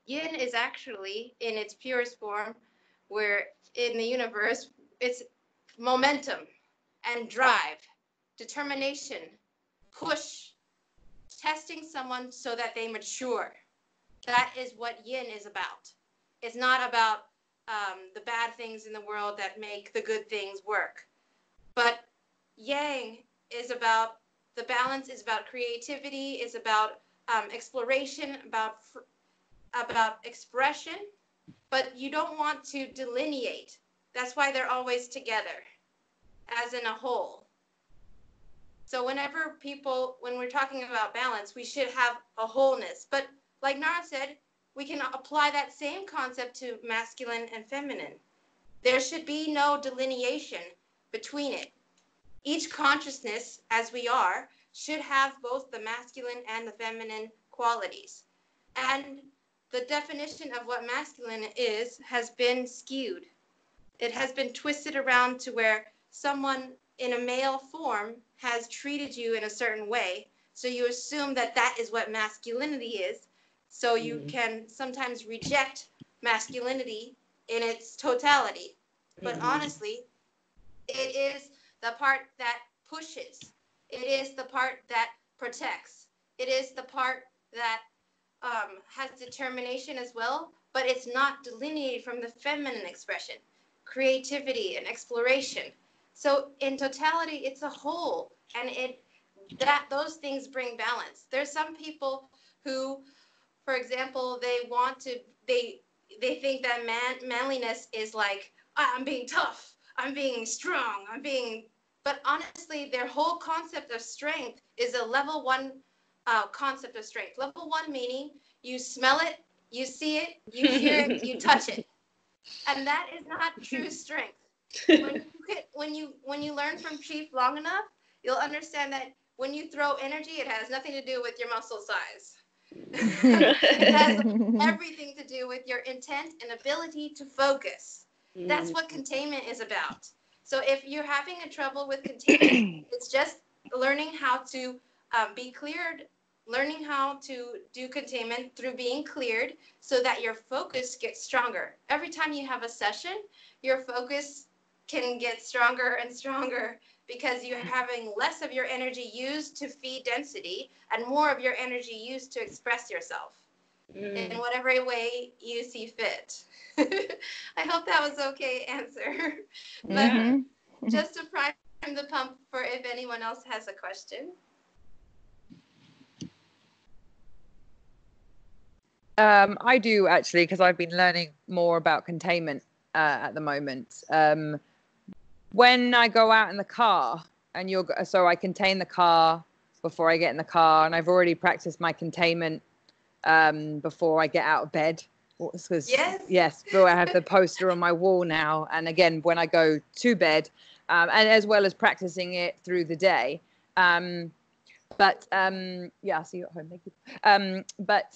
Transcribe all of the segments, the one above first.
Yin is actually in its purest form, where in the universe, it's momentum and drive, determination, push, testing someone so that they mature. That is what yin is about. It's not about the bad things in the world that make the good things work. But yang is about the balance, is about creativity, is about exploration, about expression. But you don't want to delineate. That's why they're always together, as in a whole. So when we're talking about balance, we should have a wholeness. But like Nara said, we can apply that same concept to masculine and feminine. There should be no delineation between it. Each consciousness, as we are, should have both the masculine and the feminine qualities. And the definition of what masculine is has been skewed. It has been twisted around to where someone in a male form has treated you in a certain way. So you assume that that is what masculinity is. So you can sometimes reject masculinity in its totality. But honestly, it is the part that pushes. It is the part that protects. It is the part that has determination as well, but it's not delineated from the feminine expression, creativity and exploration. So in totality, it's a whole, and those things bring balance. There's some people who, for example, they think that manliness is like, I'm being tough, I'm being strong, but honestly, their whole concept of strength is a level 1 concept of strength. Level 1 meaning you smell it, you see it, you hear it, you touch it, and that is not true strength. When you learn from Chief long enough, you'll understand that when you throw energy, it has nothing to do with your muscle size. It has everything to do with your intent and ability to focus. That's what containment is about. So if you're having a trouble with containment, it's just learning how to be cleared, learning how to do containment through being cleared so that your focus gets stronger. Every time you have a session, your focus can get stronger and stronger because you're having less of your energy used to feed density and more of your energy used to express yourself in whatever way you see fit. I hope that was okay answer. But just to prime the pump for if anyone else has a question. I do actually, because I've been learning more about containment at the moment. When I go out in the car, so I contain the car before I get in the car, and I've already practiced my containment before I get out of bed. Yes, I have the poster on my wall now, and again when I go to bed, and as well as practicing it through the day. But I'll see you at home. Thank you. But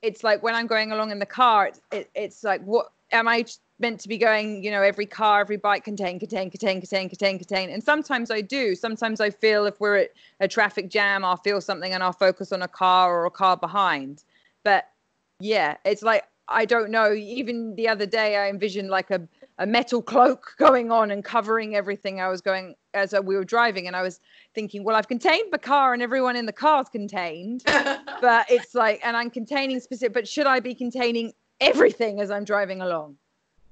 it's like when I'm going along in the car, it's like, what am I meant to be going? Every car, every bike, contain. And sometimes I do. Sometimes I feel if we're at a traffic jam, I'll feel something and I'll focus on a car or a car behind. But yeah, it's like, I don't know. Even the other day, I envisioned like a metal cloak going on and covering everything I was going as we were driving. And I was thinking, well, I've contained the car and everyone in the car's contained. But it's like, and I'm containing specific, but should I be containing everything as I'm driving along?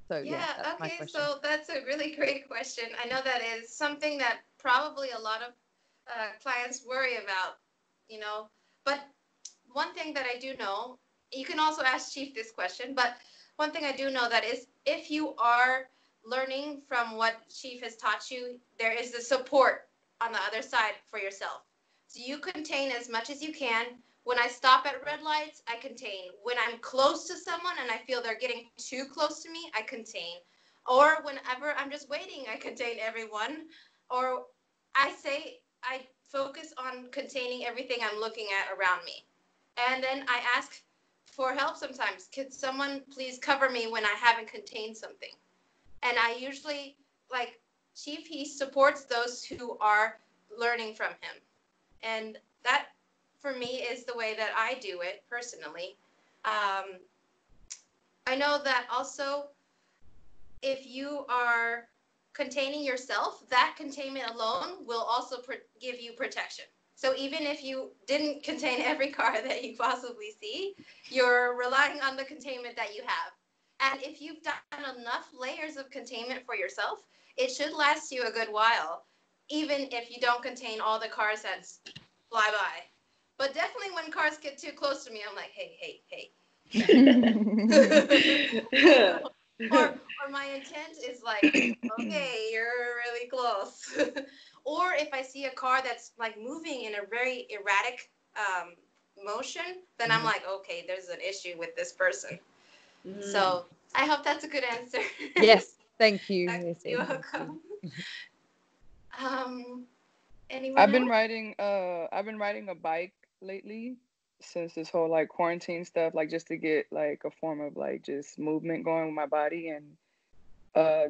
So okay, so that's a really great question. I know that is something that probably a lot of clients worry about, But one thing that I do know, you can also ask Chief this question, but one thing I do know that is if you are learning from what Chief has taught you, there is the support on the other side for yourself. So you contain as much as you can. When I stop at red lights, I contain. When I'm close to someone and I feel they're getting too close to me, I contain. Or whenever I'm just waiting, I contain everyone. Or I focus on containing everything I'm looking at around me. And then I ask for help sometimes. Could someone please cover me when I haven't contained something? And I usually, like Chief, he supports those who are learning from him. And that, for me, is the way that I do it personally. I know that also if you are containing yourself, that containment alone will also give you protection. So even if you didn't contain every car that you possibly see, you're relying on the containment that you have. And if you've done enough layers of containment for yourself, it should last you a good while, even if you don't contain all the cars that fly by. But definitely when cars get too close to me, I'm like, hey, hey. or my intent is like, okay, you're really close. Or if I see a car that's like moving in a very erratic motion, then I'm like, okay, there's an issue with this person. So I hope that's a good answer. Yes, thank you. You're welcome. Anyone I've else? been riding a bike lately since this whole like quarantine stuff, like just to get like a form of like just movement going with my body. And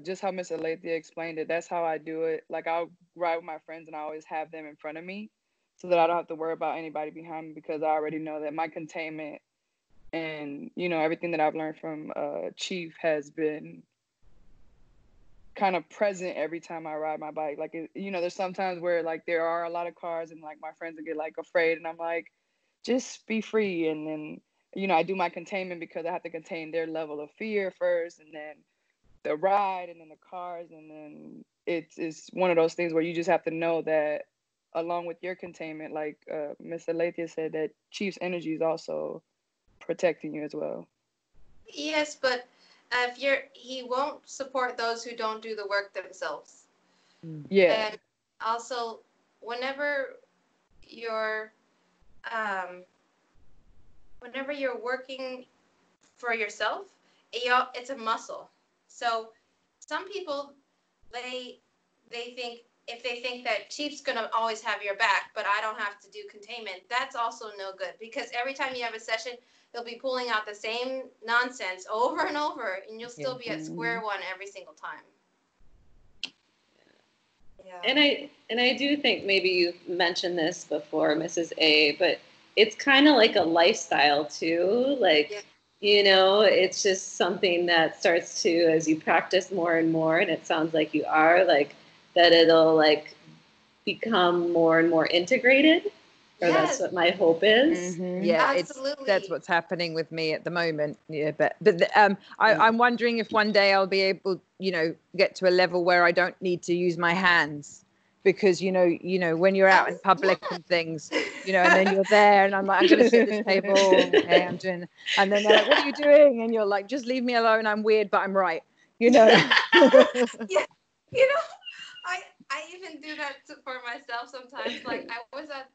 just how Miss Alethea explained it, that's how I do it. Like I'll ride with my friends and I always have them in front of me so that I don't have to worry about anybody behind me, because I already know that my containment and, you know, everything that I've learned from Chief has been kind of present every time I ride my bike. Like, you know, there's sometimes where like there are a lot of cars and like my friends will get like afraid and I'm like, just be free. And then, you know, I do my containment because I have to contain their level of fear first, and then the ride, and then the cars. And then it's one of those things where you just have to know that along with your containment, like Miss Alethea said, that Chief's energy is also protecting you as well. Yes, but he won't support those who don't do the work themselves. Yeah. And also, whenever you're working for yourself, it's a muscle. So some people, they think, if they think that Chief's gonna always have your back, but I don't have to do containment, that's also no good, because every time you have a session, they'll be pulling out the same nonsense over and over, and you'll still be at square one every single time. Yeah. And I do think maybe you've mentioned this before, Mrs. A, but it's kind of like a lifestyle too. Like, you know, it's just something that starts to, as you practice more and more, and it sounds like you are, like, that it'll like become more and more integrated. Or that's what my hope is. Yeah, absolutely. That's what's happening with me at the moment. Yeah, but I'm wondering if one day I'll be able, you know, get to a level where I don't need to use my hands, because you know when you're out in public and things, you know, and then you're there, and I'm like, I'm going to sit at this table, okay, I'm doing, and then they're like, what are you doing? And you're like, just leave me alone. I'm weird, but I'm right, you know. Yeah, you know, I even do that for myself sometimes. Like I was at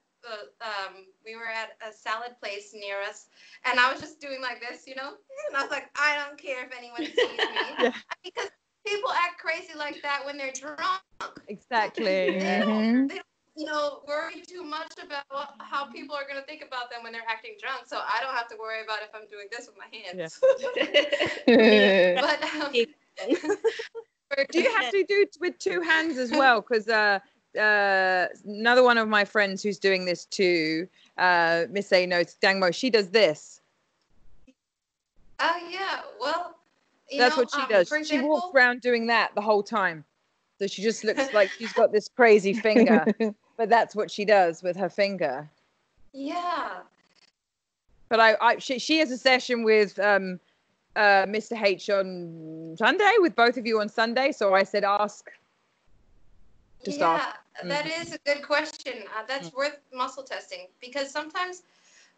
we were at a salad place near us, and I was just doing like this, you know, and I was like, I don't care if anyone sees me, because people act crazy like that when they're drunk. Exactly. They don't, you know, worry too much about how people are going to think about them when they're acting drunk. So I don't have to worry about if I'm doing this with my hands. But do you have to do it with two hands as well? Because another one of my friends who's doing this too, Miss A knows, Dangmo, she does this. Oh yeah, well, that's what she does. She walks around doing that the whole time, so she just looks like she's got this crazy finger, but that's what she does with her finger. Yeah. But she has a session with Mr. H on Sunday, with both of you on Sunday, so I said ask. That is a good question. That's worth muscle testing, because sometimes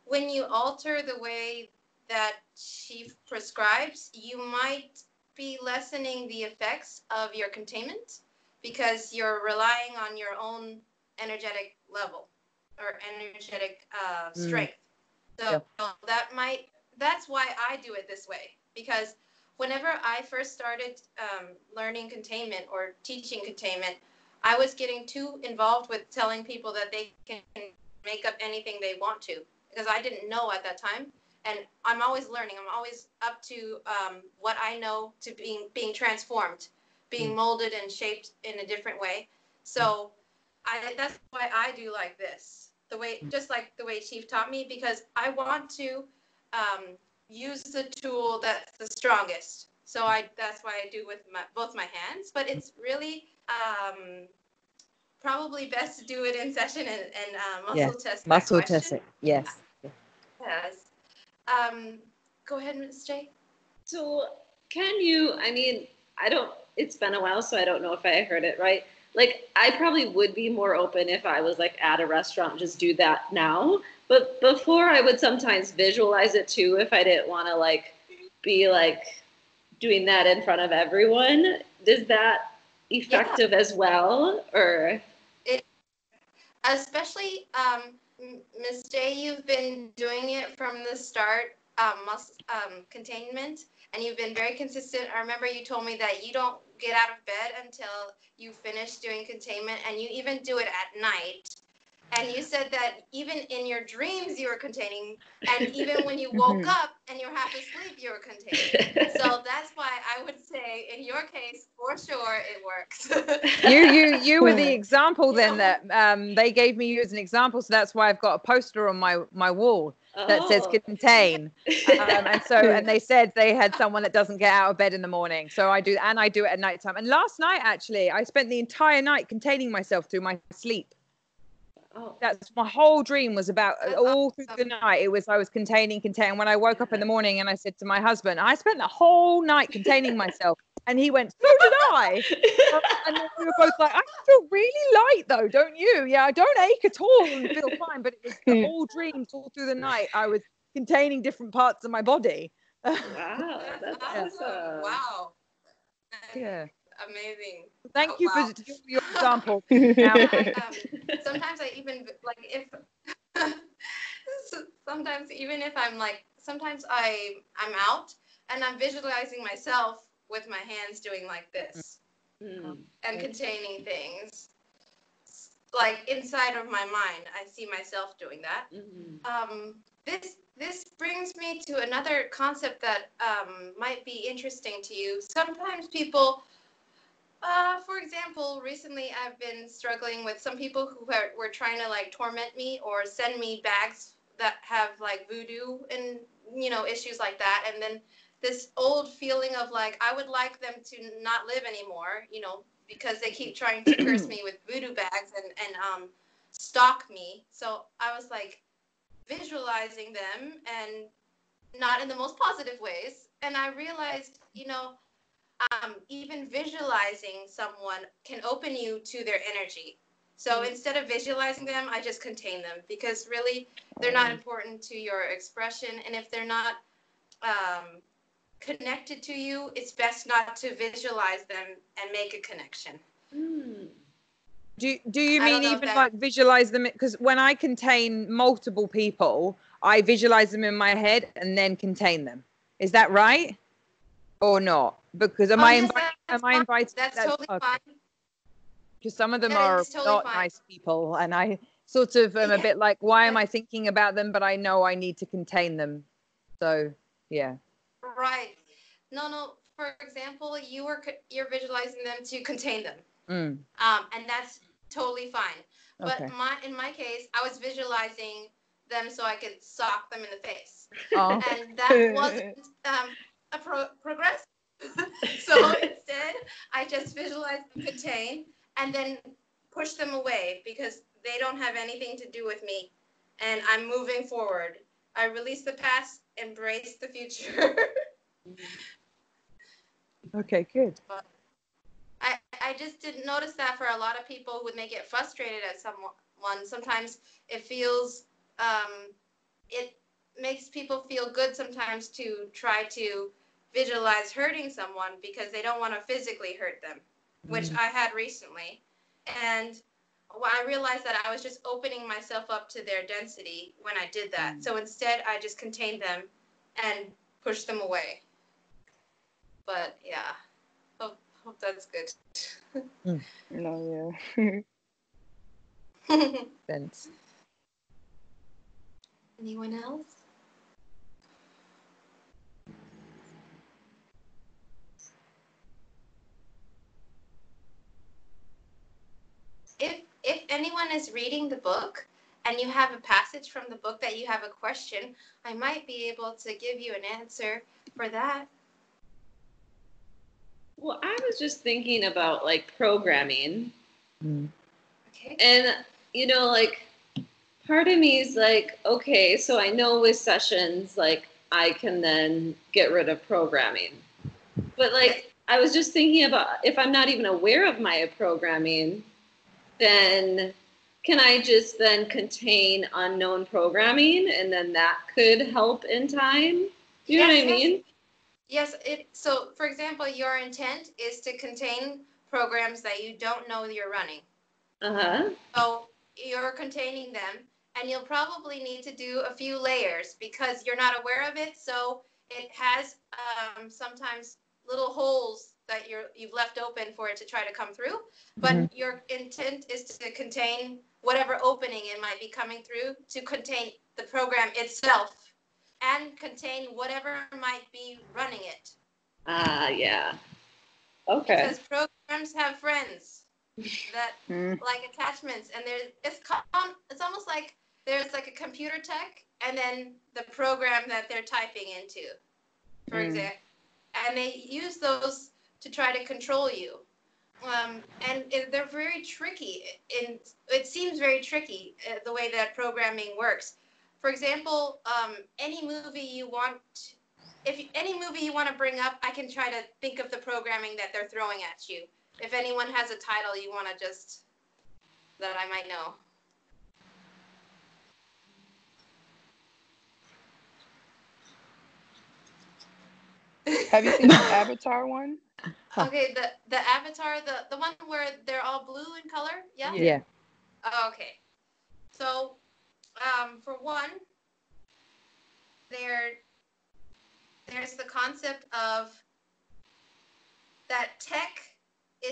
when you alter the way that Chief prescribes, you might be lessening the effects of your containment, because you're relying on your own energetic level or energetic strength. So that's why I do it this way, because whenever I first started learning containment or teaching containment, I was getting too involved with telling people that they can make up anything they want to, because I didn't know at that time. And I'm always learning. I'm always up to what I know, to being transformed, being molded and shaped in a different way. So that's why I do like this, just like the way Chief taught me, because I want to use the tool that's the strongest. So that's why I do with both my hands, but it's really probably best to do it in session and muscle test. Muscle test it. Yes. Yes. Go ahead, Ms. J. So can you, I mean, it's been a while, so I don't know if I heard it right. Like, I probably would be more open if I was like at a restaurant, just do that now. But before, I would sometimes visualize it too if I didn't want to like be like doing that in front of everyone. Is that effective as well, or? Especially, Ms. J, you've been doing it from the start, containment, and you've been very consistent. I remember you told me that you don't get out of bed until you finish doing containment, and you even do it at night. And you said that even in your dreams you were containing, and even when you woke up and you're half asleep, you were containing. So that's why I would say, in your case, for sure, it works. You were the example then that they gave me you as an example. So that's why I've got a poster on my wall that says contain. And they said they had someone that doesn't get out of bed in the morning. So I do it at nighttime. And last night, actually, I spent the entire night containing myself through my sleep. That's my whole dream was about all through the night. I was containing. When I woke up in the morning and I said to my husband, I spent the whole night containing myself. And he went, so did I. And then we were both like, I feel really light though, don't you? Yeah, I don't ache at all and feel fine. But it was the whole dream all through the night. I was containing different parts of my body. Wow, that's awesome. Wow. Yeah. Amazing. Thank you for your example. Now, sometimes I even like if sometimes even if I'm like sometimes I'm out and I'm visualizing myself with my hands doing like this and containing things like inside of my mind. I see myself doing that. This brings me to another concept that might be interesting to you. Sometimes people. For example, recently I've been struggling with some people who were trying to like torment me or send me bags that have like voodoo and, issues like that. And then this old feeling of like, I would like them to not live anymore, because they keep trying to curse me with voodoo bags and stalk me. So I was like visualizing them and not in the most positive ways. And I realized, even visualizing someone can open you to their energy. So instead of visualizing them, I just contain them because really they're not important to your expression. And if they're not connected to you, it's best not to visualize them and make a connection. Do you mean even like visualize them? Because when I contain multiple people, I visualize them in my head and then contain them. Is that right? Or not? Because am I invited? That's totally fine. Because some of them are not nice people, and I sort of am a bit like, why am I thinking about them? But I know I need to contain them. So yeah. Right. No. For example, you're visualizing them to contain them, and that's totally fine. But in my case, I was visualizing them so I could sock them in the face, and that wasn't progressive. So instead, I just visualize them contain and then push them away because they don't have anything to do with me, and I'm moving forward. I release the past, embrace the future. Okay, good. But I just didn't notice that for a lot of people when they get frustrated at someone. Sometimes it feels, it makes people feel good sometimes to try to visualize hurting someone because they don't want to physically hurt them, which I had recently. And I realized that I was just opening myself up to their density when I did that. So instead, I just contained them and pushed them away. But yeah, hope that's good. No, yeah. Thanks. Anyone else? If anyone is reading the book and you have a passage from the book that you have a question, I might be able to give you an answer for that. Well, I was just thinking about like programming. Okay. And, you know, like part of me is like, okay, so I know with sessions, like I can then get rid of programming. But like, I was just thinking about if I'm not even aware of my programming, then can I just then contain unknown programming and then that could help in time? Do you know what I mean? Yes, so for example, your intent is to contain programs that you don't know you're running. Uh-huh. So you're containing them, and you'll probably need to do a few layers because you're not aware of it. So it has sometimes little holes that you've left open for it to try to come through. But your intent is to contain whatever opening it might be coming through, to contain the program itself and contain whatever might be running it. Yeah. Okay. Because programs have friends that like attachments, and it's almost like there's like a computer tech and then the program that they're typing into, for example, and they use those to try to control you. And they're very tricky. It seems very tricky the way that programming works. For example, any movie you want to bring up, I can try to think of the programming that they're throwing at you. If anyone has a title you want to just, that I might know. Have you seen the Avatar one? Okay, the Avatar, the one where they're all blue in color? Yeah? Yeah. Oh, okay. So, for one, there's the concept of that tech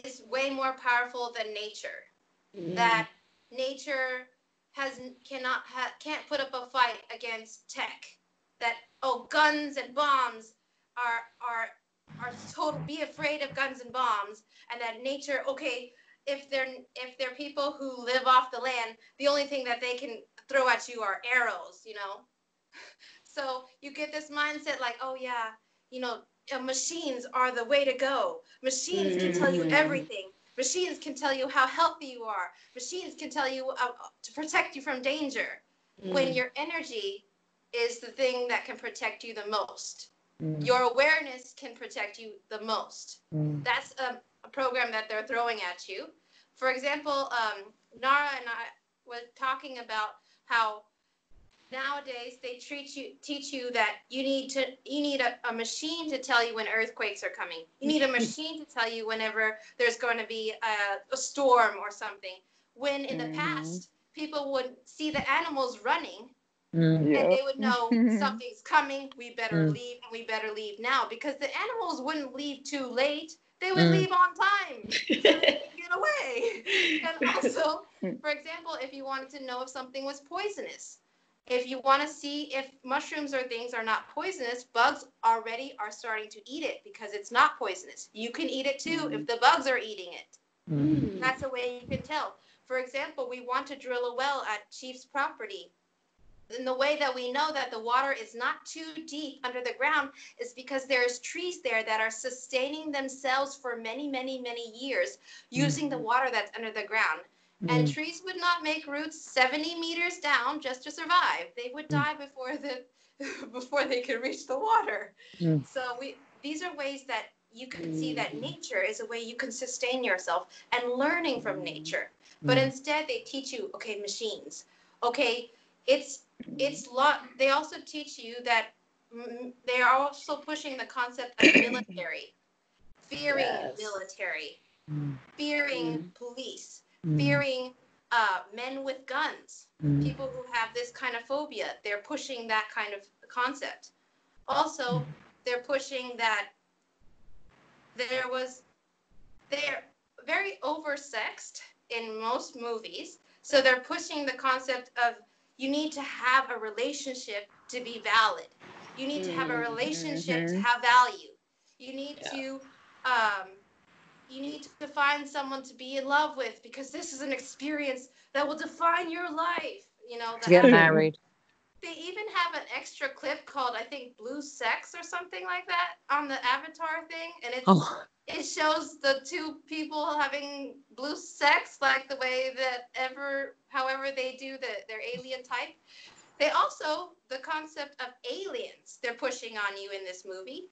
is way more powerful than nature. That nature can't put up a fight against tech. That guns and bombs are total, be afraid of guns and bombs, and that nature, okay, if they're people who live off the land, the only thing that they can throw at you are arrows, you know. So you get this mindset like, oh yeah, you know, machines are the way to go. Machines can tell you everything. Machines can tell you how healthy you are. Machines can tell you to protect you from danger. When your energy is the thing that can protect you the most. Your awareness can protect you the most. That's a program that they're throwing at you. For example, Nara and I were talking about how nowadays they teach you that you need a machine to tell you when earthquakes are coming. You need a machine to tell you whenever there's going to be a storm or something. When in the past, people would see the animals running, and they would know something's coming. We better leave, and we better leave now, because the animals wouldn't leave too late. They would leave on time so they could get away. And also, for example, if you wanted to know if something was poisonous, if you want to see if mushrooms or things are not poisonous, bugs already are starting to eat it because it's not poisonous. You can eat it too if the bugs are eating it. That's a way you can tell. For example, we want to drill a well at Chief's property. And the way that we know that the water is not too deep under the ground is because there's trees there that are sustaining themselves for many, many, many years using the water that's under the ground. And trees would not make roots 70 meters down just to survive. They would die before they could reach the water. So these are ways that you can see that nature is a way you can sustain yourself and learning from nature. But instead they teach you, okay, machines. Okay, they also teach you that they are also pushing the concept of military, fearing military, fearing police, fearing men with guns, people who have this kind of phobia. They're pushing that kind of concept. Also, they're pushing that they're very oversexed in most movies. So they're pushing the concept of you need to have a relationship to be valid. You need to have a relationship to have value. You need to find someone to be in love with because this is an experience that will define your life. You know, To get married. They even have an extra clip called, I think, Blue Sex or something like that on the Avatar thing. And it shows the two people having blue sex, like the way that however they do their alien type. They also, the concept of aliens, they're pushing on you in this movie.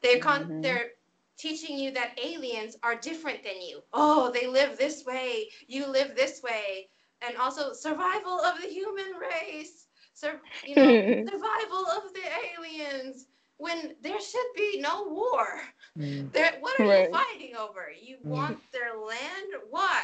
They're teaching you that aliens are different than you. Oh, they live this way, you live this way. And also survival of the human race. Survival of the aliens. When there should be no war. What are you fighting over? You want their land? Why?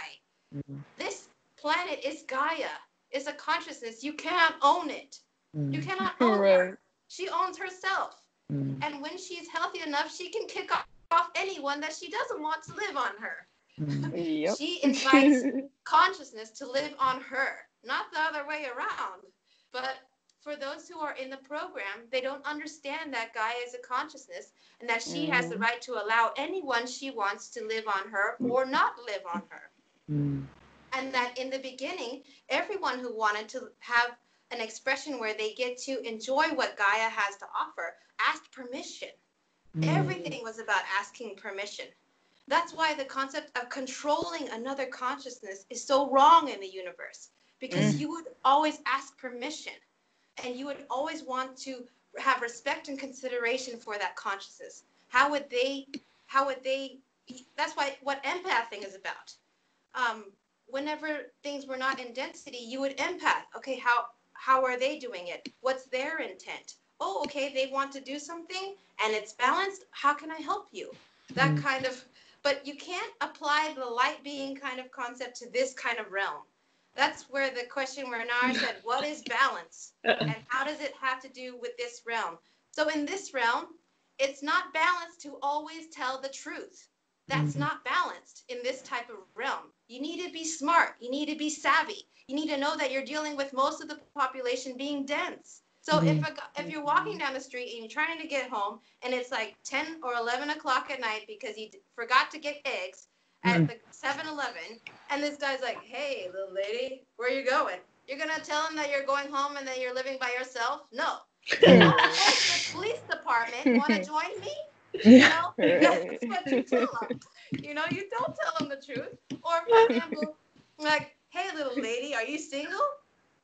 This planet is Gaia. It's a consciousness. You can't own it. You cannot own her. She owns herself. And when she's healthy enough, she can kick off anyone that she doesn't want to live on her. Yep. She invites consciousness to live on her, not the other way around. But for those who are in the program, they don't understand that Gaia is a consciousness and that she has the right to allow anyone she wants to live on her or not live on her. And that in the beginning, everyone who wanted to have an expression where they get to enjoy what Gaia has to offer asked permission. Everything was about asking permission. That's why the concept of controlling another consciousness is so wrong in the universe, because you would always ask permission and you would always want to have respect and consideration for that consciousness. How would they, that's why what empathing is about. Whenever things were not in density, you would empath. Okay, how are they doing it? What's their intent? Oh, okay, they want to do something and it's balanced. How can I help you? That kind of, but you can't apply the light being kind of concept to this kind of realm. That's where the question where Nara said, what is balance? And how does it have to do with this realm? So in this realm, it's not balanced to always tell the truth. That's not balanced in this type of realm. You need to be smart. You need to be savvy. You need to know that you're dealing with most of the population being dense. So if you're walking down the street and you're trying to get home and it's like 10 or 11 o'clock at night because you forgot to get eggs at the 7-Eleven, and this guy's like, hey, little lady, where are you going? You're going to tell him that you're going home and that you're living by yourself? No. The police department want to join me? You know, that's what you tell them. You know, you don't tell them the truth. Or, for example, like, hey, little lady, are you single?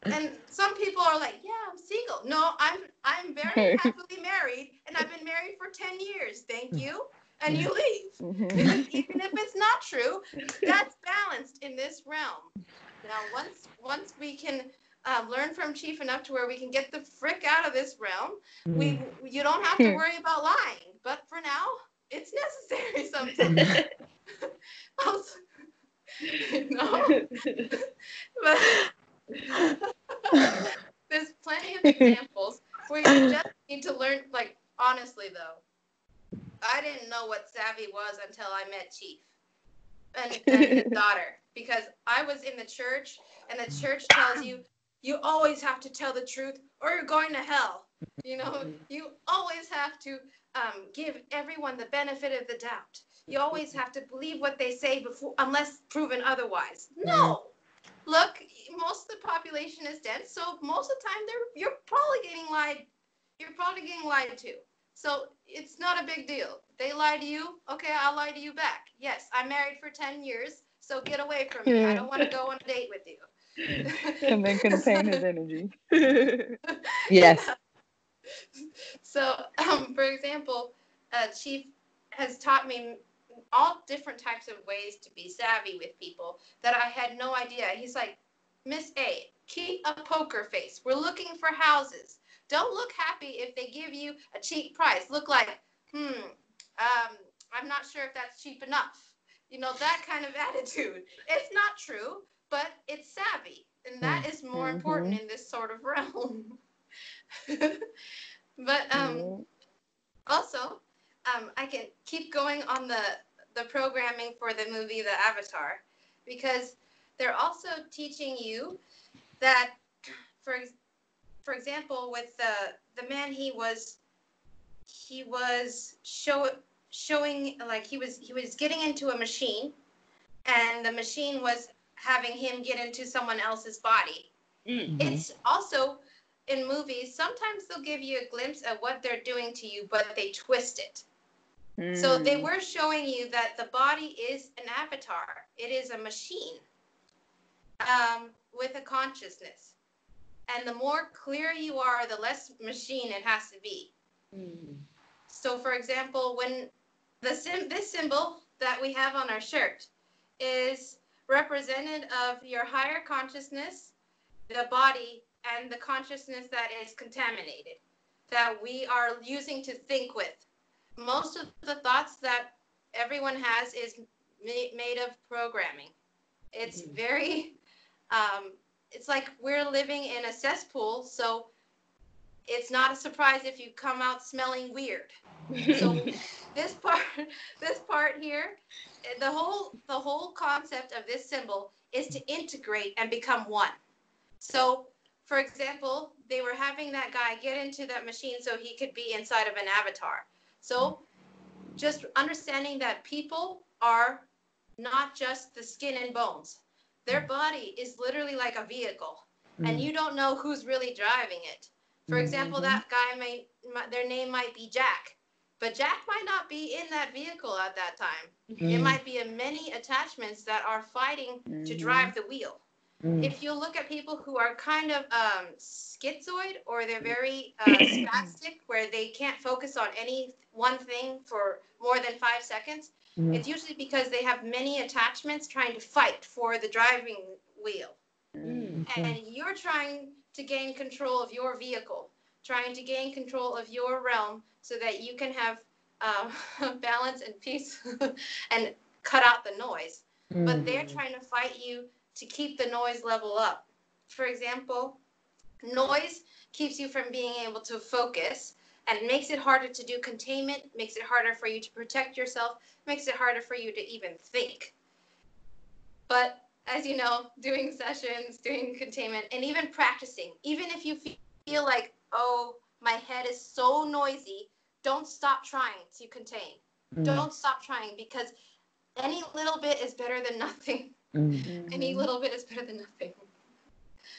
And some people are like, yeah, I'm single. No, I'm very happily married, and I've been married for 10 years. Thank you. And you leave. Because even if it's not true, that's balanced in this realm. Now, once we can learn from Chief enough to where we can get the frick out of this realm, you don't have to worry about lying. But for now, it's necessary sometimes. Also, you know? But there's plenty of examples where you just need to learn, like, honestly, though. I didn't know what savvy was until I met Chief and his daughter, because I was in the church, and the church tells you, you always have to tell the truth or you're going to hell. You know, you always have to give everyone the benefit of the doubt. You always have to believe what they say before, unless proven otherwise. No. Look, most of the population is dense, so most of the time you're probably getting lied. You're probably getting lied to. So it's not a big deal. They lie to you, okay, I'll lie to you back. Yes, I'm married for 10 years, so get away from me. I don't want to go on a date with you. And then contain his energy. Yes. So, for example, Chief has taught me all different types of ways to be savvy with people that I had no idea. He's like, Miss A, keep a poker face. We're looking for houses. Don't look happy if they give you a cheap price. Look like, I'm not sure if that's cheap enough. You know, that kind of attitude. It's not true, but it's savvy. And that is more important in this sort of realm. But also, I can keep going on the programming for the movie The Avatar, because they're also teaching you that, for example, with the man, he was showing, like, he was getting into a machine, and the machine was having him get into someone else's body, It's also in movies, sometimes they'll give you a glimpse of what they're doing to you, but they twist it. So they were showing you that the body is an avatar. It is a machine with a consciousness. And the more clear you are, the less machine it has to be. So, for example, when this symbol that we have on our shirt is representative of your higher consciousness, the body, and the consciousness that is contaminated, that we are using to think with. Most of the thoughts that everyone has is made of programming. It's very, it's like we're living in a cesspool, so it's not a surprise if you come out smelling weird. So this part here, the whole concept of this symbol is to integrate and become one. So, for example, they were having that guy get into that machine so he could be inside of an avatar. So, just understanding that people are not just the skin and bones. Their body is literally like a vehicle, and you don't know who's really driving it. For example, that guy their name might be Jack, but Jack might not be in that vehicle at that time. It might be many attachments that are fighting to drive the wheel. If you look at people who are kind of schizoid, or they're very spastic, where they can't focus on any one thing for more than 5 seconds, it's usually because they have many attachments trying to fight for the driving wheel. And you're trying to gain control of your vehicle, trying to gain control of your realm so that you can have balance and peace and cut out the noise. But they're trying to fight you to keep the noise level up. For example, noise keeps you from being able to focus and makes it harder to do containment, makes it harder for you to protect yourself, makes it harder for you to even think. But as you know, doing sessions, doing containment, and even practicing, even if you feel like, oh, my head is so noisy, don't stop trying to contain. Don't stop trying, because any little bit is better than nothing. Any little bit is better than nothing.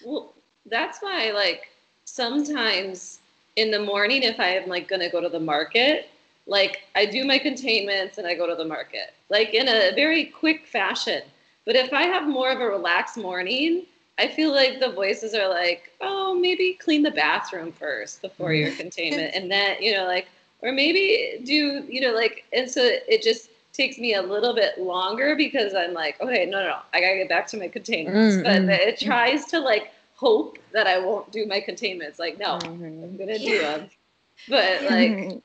Well, that's why, like, sometimes in the morning, if I am like gonna go to the market, like I do my containments and I go to the market, like in a very quick fashion. But if I have more of a relaxed morning, I feel like the voices are like, oh, maybe clean the bathroom first before your containment, and then, you know, like, or maybe do, you know, like, and so it just takes me a little bit longer because I'm like, okay, no, I gotta get back to my containments. But it tries to like hope that I won't do my containments. Like, no, I'm gonna do them. But like,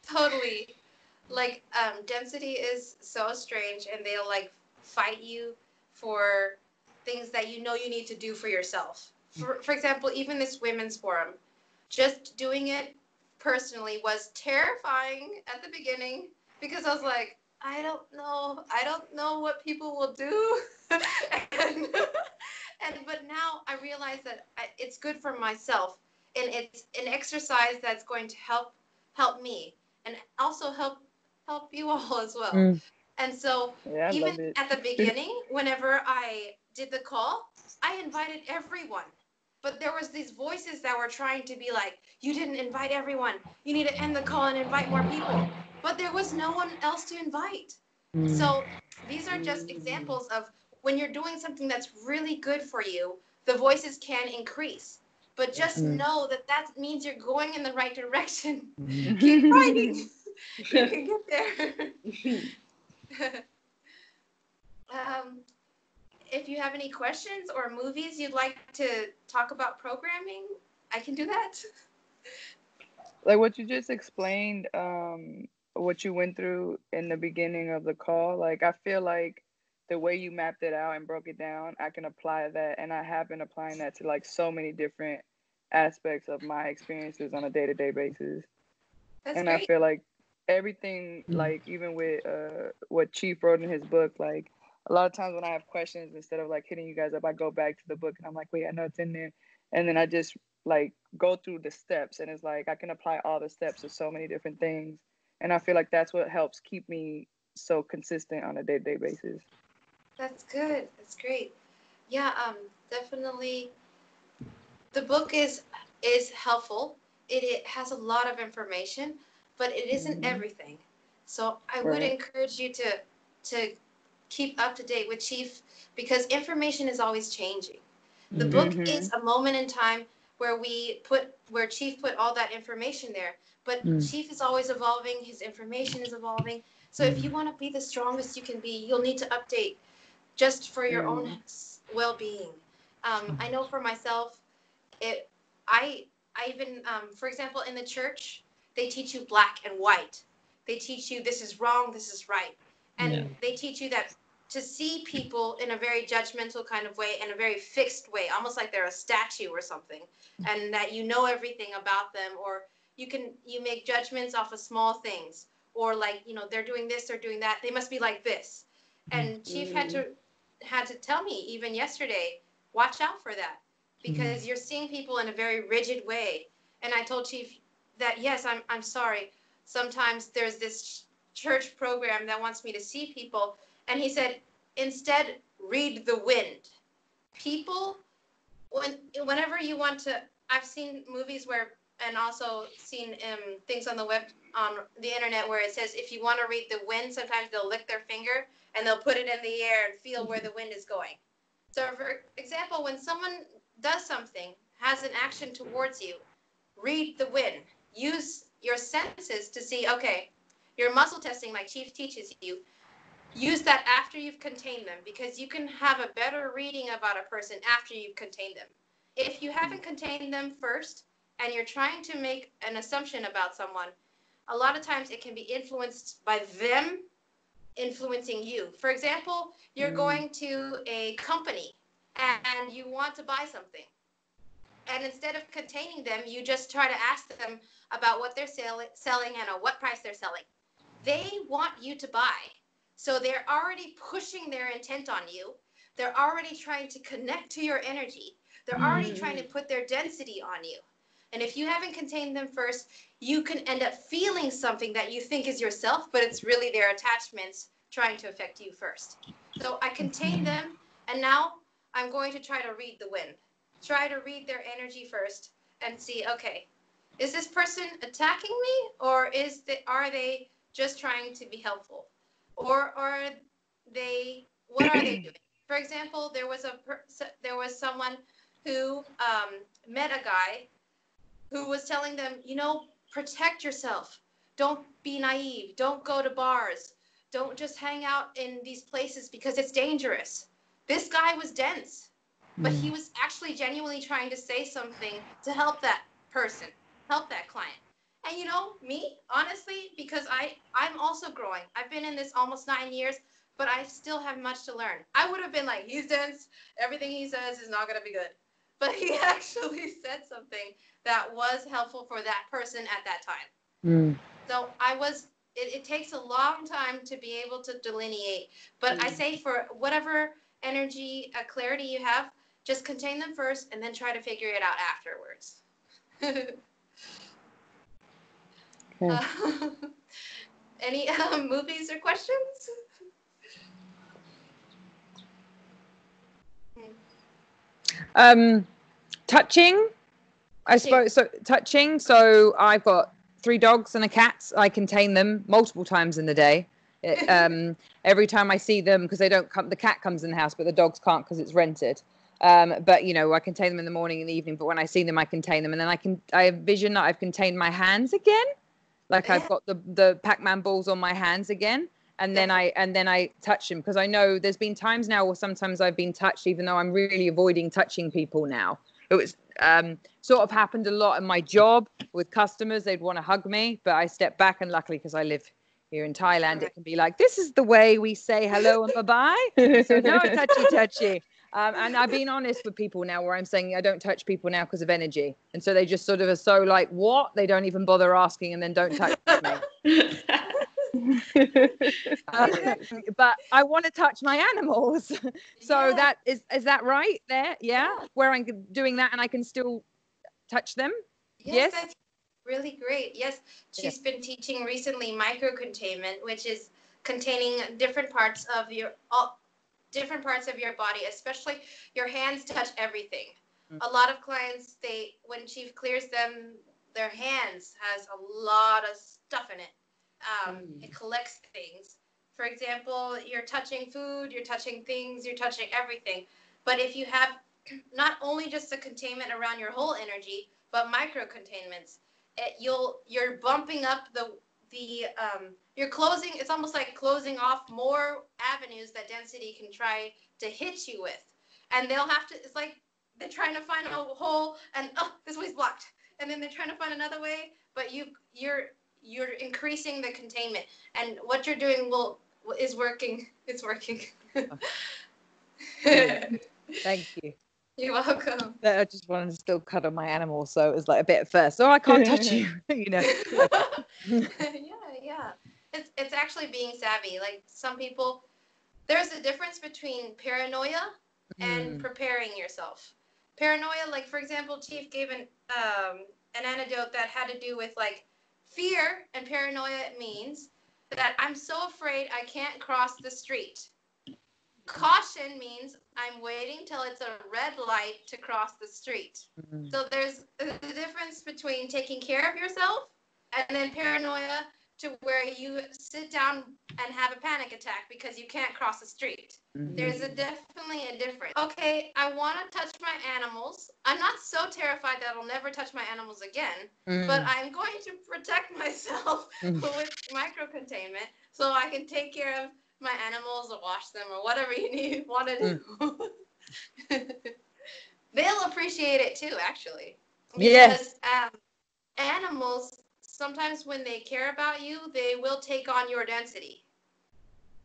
totally. Like, density is so strange, and they'll like fight you for things that you know you need to do for yourself. For example, even this women's forum, just doing it personally was terrifying at the beginning, because I was like, I don't know what people will do. But now I realize that it's good for myself, and it's an exercise that's going to help me, and also help you all as well. And so even at the beginning, whenever I did the call, I invited everyone. But there was these voices that were trying to be like, you didn't invite everyone. You need to end the call and invite more people. But there was no one else to invite. So these are just examples of when you're doing something that's really good for you, the voices can increase. But just know that that means you're going in the right direction. Keep fighting. You can get there. If you have any questions or movies you'd like to talk about programming, I can do that. Like what you just explained, what you went through in the beginning of the call, like I feel like the way you mapped it out and broke it down, I can apply that, and I have been applying that to like so many different aspects of my experiences on a day-to-day basis. That's and great. I feel like everything, like even with what Chief wrote in his book, like a lot of times when I have questions, instead of like hitting you guys up, I go back to the book and I'm like, wait, I know it's in there, and then I just like go through the steps, and it's like I can apply all the steps to so many different things, and I feel like that's what helps keep me so consistent on a day-to-day basis. That's good. That's great. Yeah. definitely. The book is helpful. It has a lot of information, but it isn't everything. So I would Right. encourage you to keep up to date with Chief, because information is always changing. The book is a moment in time where Chief put all that information there, but Chief is always evolving. His information is evolving. So if you want to be the strongest you can be, you'll need to update just for your own well-being. I know for myself, it I even for example, in the church, they teach you black and white. They teach you this is wrong, this is right, and they teach you that to see people in a very judgmental kind of way, in a very fixed way, almost like they're a statue or something, and that you know everything about them, or you make judgments off of small things, or like, they're doing this, they're doing that, they must be like this. And Chief had to tell me even yesterday, watch out for that, because you're seeing people in a very rigid way. And I told Chief that, yes, I'm sorry. Sometimes there's this church program that wants me to see people. And he said, instead, read the wind. People, whenever you want to, I've seen movies where, and also seen things on the internet where it says, if you want to read the wind, sometimes they'll lick their finger and they'll put it in the air and feel where the wind is going. So for example, when someone does something, has an action towards you, read the wind. Use your senses to see, okay, your muscle testing, like Chief teaches you, use that after you've contained them, because you can have a better reading about a person after you've contained them. If you haven't contained them first and you're trying to make an assumption about someone, a lot of times it can be influenced by them influencing you. For example, you're going to a company and you want to buy something. And instead of containing them, you just try to ask them about what they're selling and at what price they're selling. They want you to buy. So they're already pushing their intent on you. They're already trying to connect to your energy. They're already trying to put their density on you. And if you haven't contained them first, you can end up feeling something that you think is yourself, but it's really their attachments trying to affect you first. So I contained them, and now I'm going to try to read the wind. Try to read their energy first and see, okay, is this person attacking me, or are they just trying to be helpful? Or are they, what are they doing? For example, there was someone who met a guy who was telling them, protect yourself. Don't be naive. Don't go to bars. Don't just hang out in these places because it's dangerous. This guy was dense, but he was actually genuinely trying to say something to help that person, help that client. And me, honestly, because I'm also growing. I've been in this almost 9 years, but I still have much to learn. I would have been like, he's dense. Everything he says is not going to be good. But he actually said something that was helpful for that person at that time. So it takes a long time to be able to delineate. But I say, for whatever energy, clarity you have, just contain them first and then try to figure it out afterwards. Any movies or questions? Touching, I suppose. So touching. So I've got 3 dogs and a cat. I contain them multiple times in the day. Every time I see them, because they don't come, the cat comes in the house, but the dogs can't because it's rented. But I contain them in the morning and the evening. But when I see them, I contain them, and then I have vision that I've contained my hands again, like I've got the Pac-Man balls on my hands again. And then I touch them, because I know there's been times now where sometimes I've been touched, even though I'm really avoiding touching people now. It was sort of happened a lot in my job with customers. They'd want to hug me, but I step back, and luckily, because I live here in Thailand, it can be like, this is the way we say hello and bye-bye. So no touchy. And I've been honest with people now, where I'm saying I don't touch people now because of energy. And so they just sort of are so like, what? They don't even bother asking, and then don't touch me. But I want to touch my animals. So that is that right there? Yeah. Where I'm doing that and I can still touch them? Yes. That's really great. Yes. She's been teaching recently micro containment, which is containing different parts of different parts of your body, especially your hands touch everything. Mm. A lot of clients, when Chief clears them, their hands has a lot of stuff in it. It collects things. For example, you're touching food, you're touching things, you're touching everything. But if you have not only just a containment around your whole energy, but micro containments, you're bumping up you're closing. It's almost like closing off more avenues that density can try to hit you with, and they'll have to. It's like they're trying to find a hole, and this way's blocked, and then they're trying to find another way, but you're increasing the containment, and what you're doing is working. It's working. Thank you. You're welcome. I just wanted to still cuddle my animal, so it was like a bit at first. Oh, I can't touch you, you know. Yeah. It's actually being savvy. Like some people, there's a difference between paranoia and preparing yourself. Paranoia, like for example, Chief gave an anecdote that had to do with like fear, and paranoia means that I'm so afraid I can't cross the street. Caution means I'm waiting till it's a red light to cross the street. So there's a difference between taking care of yourself and then paranoia to where you sit down and have a panic attack because you can't cross the street. There's definitely a difference. Okay, I want to touch my animals. I'm not so terrified that I'll never touch my animals again, but I'm going to protect myself with micro-containment so I can take care of my animals or wash them or whatever you want to do. They'll appreciate it too, actually. Because animals, sometimes when they care about you, they will take on your density.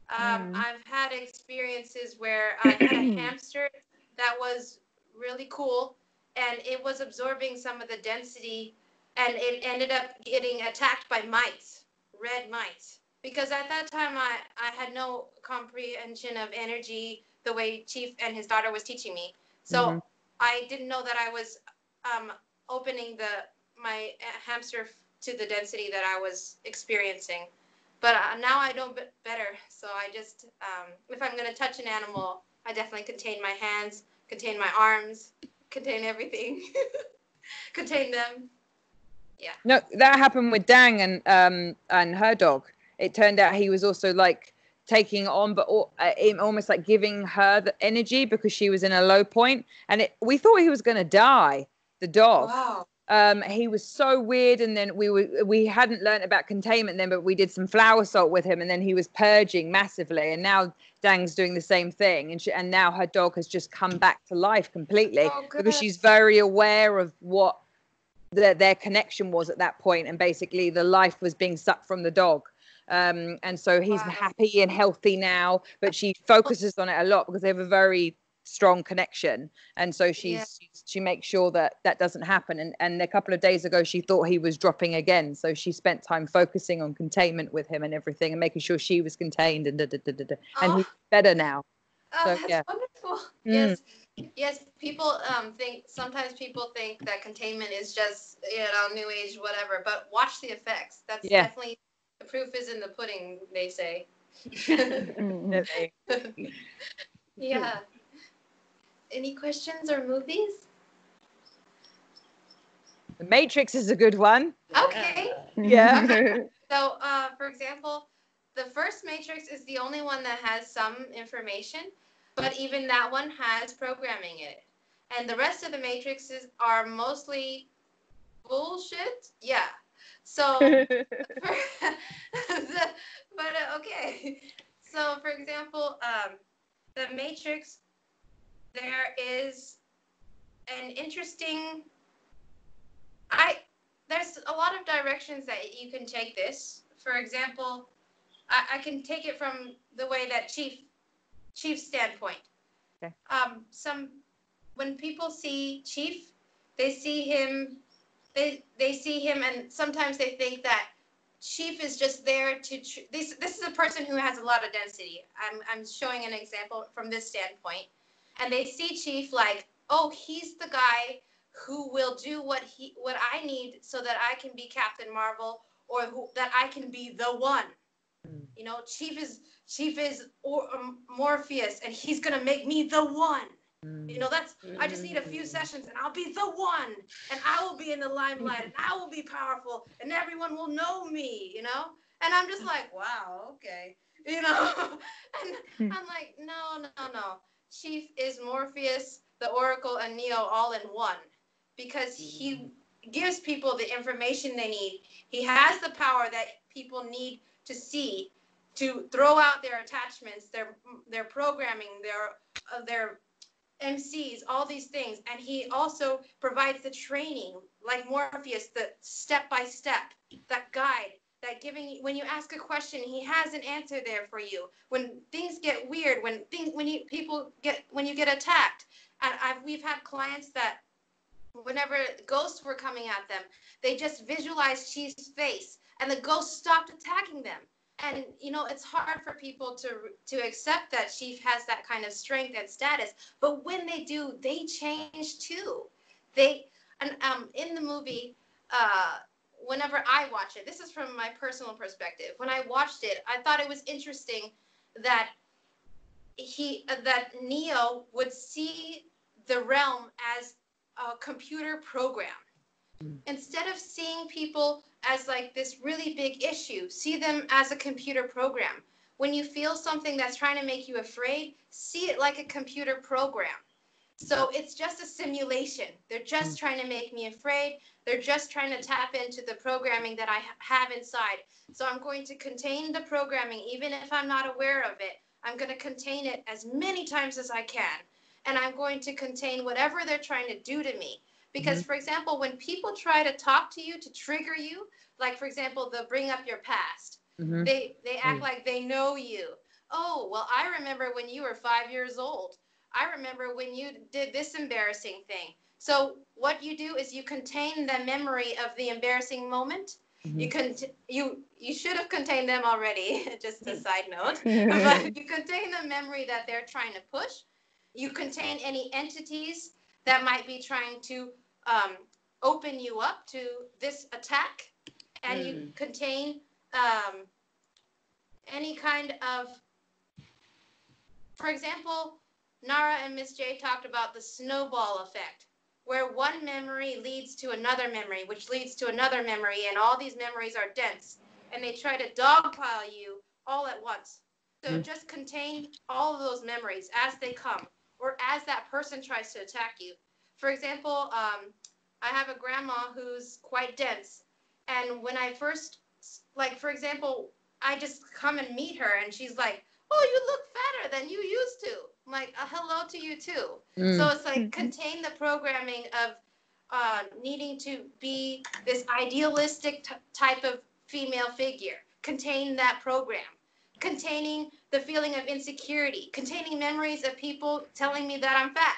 I've had experiences where I had a hamster that was really cool, and it was absorbing some of the density, and it ended up getting attacked by mites, red mites. Because at that time, I had no comprehension of energy the way Chief and his daughter was teaching me. So I didn't know that I was opening my hamster to the density that I was experiencing. But now I know better. So I just, if I'm going to touch an animal, I definitely contain my hands, contain my arms, contain everything, contain them. Yeah. No, that happened with Dang and her dog. It turned out he was also like taking on, but almost like giving her the energy because she was in a low point, and we thought he was going to die. The dog. Wow. He was so weird, and then we hadn't learned about containment then, but we did some flower salt with him, and then he was purging massively, and now Dang's doing the same thing, and now her dog has just come back to life completely because she's very aware of what their connection was at that point, and basically the life was being sucked from the dog. And so he's happy and healthy now, but she focuses on it a lot because they have a very strong connection, and so she makes sure that doesn't happen. And a couple of days ago she thought he was dropping again, so she spent time focusing on containment with him and everything, and making sure she was contained, and and he's better now. Oh, so, that's wonderful. Yes, people sometimes people think that containment is just, new age, whatever, but watch the effects. That's definitely, the proof is in the pudding, they say. Yeah. Any questions or movies? The Matrix is a good one. Okay. Yeah. So, for example, the first Matrix is the only one that has some information, but even that one has programming in it. And the rest of the Matrixes are mostly bullshit. Yeah. So, okay. So, for example, the Matrix, there is an interesting, there's a lot of directions that you can take this. For example, I can take it from the way that Chief's standpoint. Okay. When people see Chief, they see him, and sometimes they think that Chief is just there to, this is a person who has a lot of density. I'm showing an example from this standpoint. And they see Chief like, oh, he's the guy who will do what I need so that I can be Captain Marvel, or that I can be the one. You know, Chief is Morpheus, and he's gonna make me the one. You know, I just need a few sessions, and I'll be the one, and I will be in the limelight, and I will be powerful, and everyone will know me. You know, and I'm just like, wow, okay, you know, and I'm like, no. Chief is Morpheus, the Oracle, and Neo all in one, because he gives people the information they need. He has the power that people need to see, to throw out their attachments, their programming, their MCs, all these things. And he also provides the training, like Morpheus, the step-by-step, that guide, that giving, when you ask a question, he has an answer there for you. When things get weird, when you get attacked. And we've had clients that whenever ghosts were coming at them, they just visualized Chief's face, and the ghost stopped attacking them. And, you know, it's hard for people to accept that Chief has that kind of strength and status. But when they do, they change too. In the movie, whenever I watch it, this is from my personal perspective. When I watched it, I thought it was interesting that that Neo would see the realm as a computer program. Instead of seeing people as like this really big issue, see them as a computer program. When you feel something that's trying to make you afraid, see it like a computer program. So it's just a simulation. They're just trying to make me afraid. They're just trying to tap into the programming that I have inside. So I'm going to contain the programming, even if I'm not aware of it. I'm going to contain it as many times as I can. And I'm going to contain whatever they're trying to do to me. Because, for example, when people try to talk to you, to trigger you, like, for example, they'll bring up your past. They act like they know you. Oh, well, I remember when you were 5 years old. I remember when you did this embarrassing thing. So what you do is you contain the memory of the embarrassing moment. You should have contained them already, just a side note. But you contain the memory that they're trying to push. You contain any entities that might be trying to open you up to this attack, and you contain any kind of, for example, Nara and Miss J talked about the snowball effect, where one memory leads to another memory, which leads to another memory, and all these memories are dense, and they try to dogpile you all at once. So just contain all of those memories as they come, or as that person tries to attack you. For example, I have a grandma who's quite dense, and when I first, like, for example, I just come and meet her, and she's like, oh, you look fatter than you used to. I'm like, hello to you too. So it's like contain the programming of needing to be this idealistic type of female figure. Contain that program. Containing the feeling of insecurity. Containing memories of people telling me that I'm fat.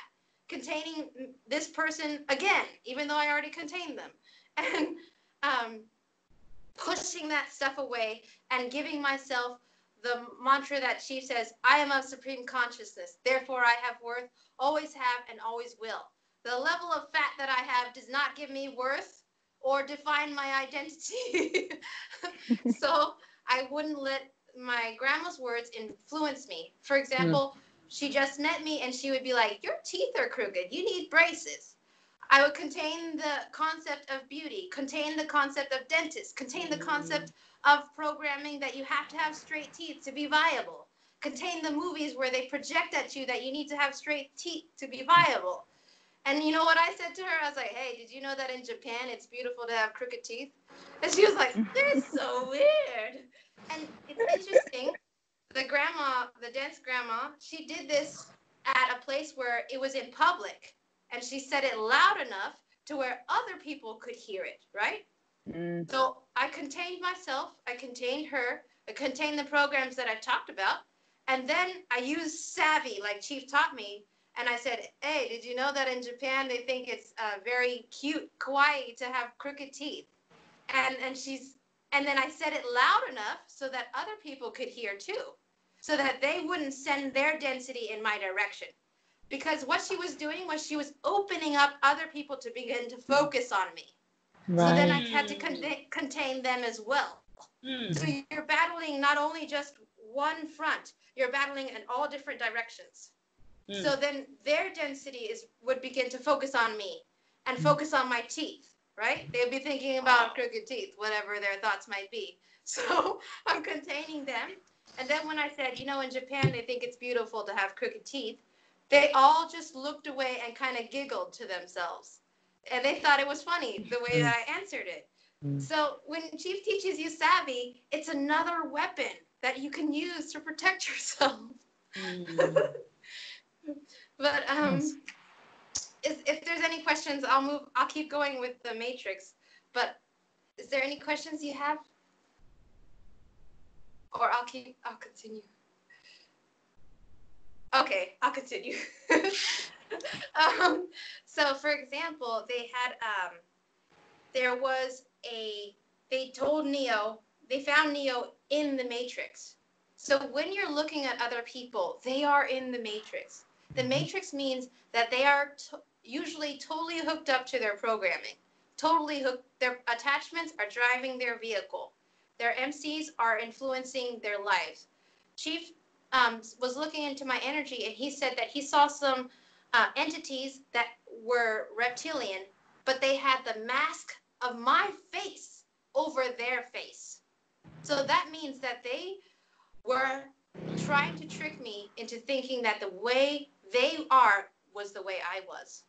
Containing this person again, even though I already contained them. And pushing that stuff away and giving myself the mantra that Chief says, I am of supreme consciousness, therefore I have worth, always have, and always will. The level of fat that I have does not give me worth or define my identity. So I wouldn't let my grandma's words influence me. For example, she just met me and she would be like, your teeth are crooked, you need braces. I would contain the concept of beauty, contain the concept of dentist, contain the concept of programming that you have to have straight teeth to be viable, contain the movies where they project at you that you need to have straight teeth to be viable. And you know what I said to her? I was like, hey, did you know that in Japan it's beautiful to have crooked teeth? And she was like, that's so weird. And it's interesting, the dense grandma, she did this at a place where it was in public. And she said it loud enough to where other people could hear it, right? So I contained myself, I contained her, I contained the programs that I talked about, and then I used savvy, like Chief taught me, and I said, hey, did you know that in Japan they think it's very cute, kawaii to have crooked teeth? And then I said it loud enough so that other people could hear too, so that they wouldn't send their density in my direction. Because what she was doing was she was opening up other people to begin to focus on me. Right. So then I had to contain them as well. So you're battling not only just one front, you're battling in all different directions. So then their density would begin to focus on me and focus on my teeth, right? They'd be thinking about crooked teeth, whatever their thoughts might be. So I'm containing them. And then when I said, in Japan, they think it's beautiful to have crooked teeth, they all just looked away and kind of giggled to themselves. And they thought it was funny the way that I answered it. So when Chief teaches you savvy, it's another weapon that you can use to protect yourself. But if there's any questions, I'll keep going with the matrix. But is there any questions you have? Or I'll continue. Okay, I'll continue. So for example, they found Neo in the matrix. So when you're looking at other people, they are in the matrix. The matrix means that they are usually totally hooked up to their programming. Totally hooked. Their attachments are driving their vehicle. Their MCs are influencing their lives. Chief was looking into my energy, and he said that he saw some entities that were reptilian, but they had the mask of my face over their face. So that means that they were trying to trick me into thinking that the way they are was the way I was.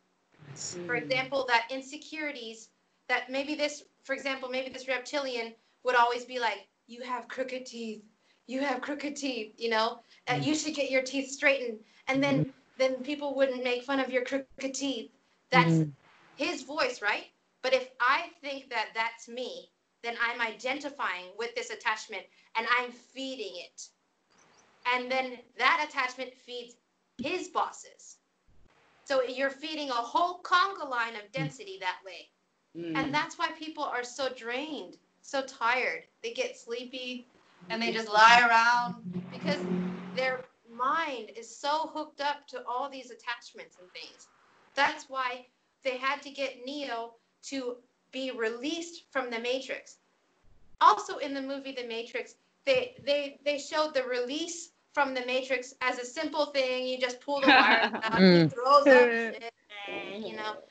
For example, that insecurities, that maybe this reptilian would always be like, you have crooked teeth, you should get your teeth straightened. And then people wouldn't make fun of your crooked teeth. That's his voice, right? But if I think that that's me, then I'm identifying with this attachment and I'm feeding it. And then that attachment feeds his bosses. So you're feeding a whole conga line of density that way. And that's why people are so drained, so tired. They get sleepy and they just lie around because their mind is so hooked up to all these attachments and things. That's why they had to get Neo to be released from the Matrix. Also in the movie The Matrix, they showed the release from the Matrix as a simple thing. You just pull the wires out, he throws up shit,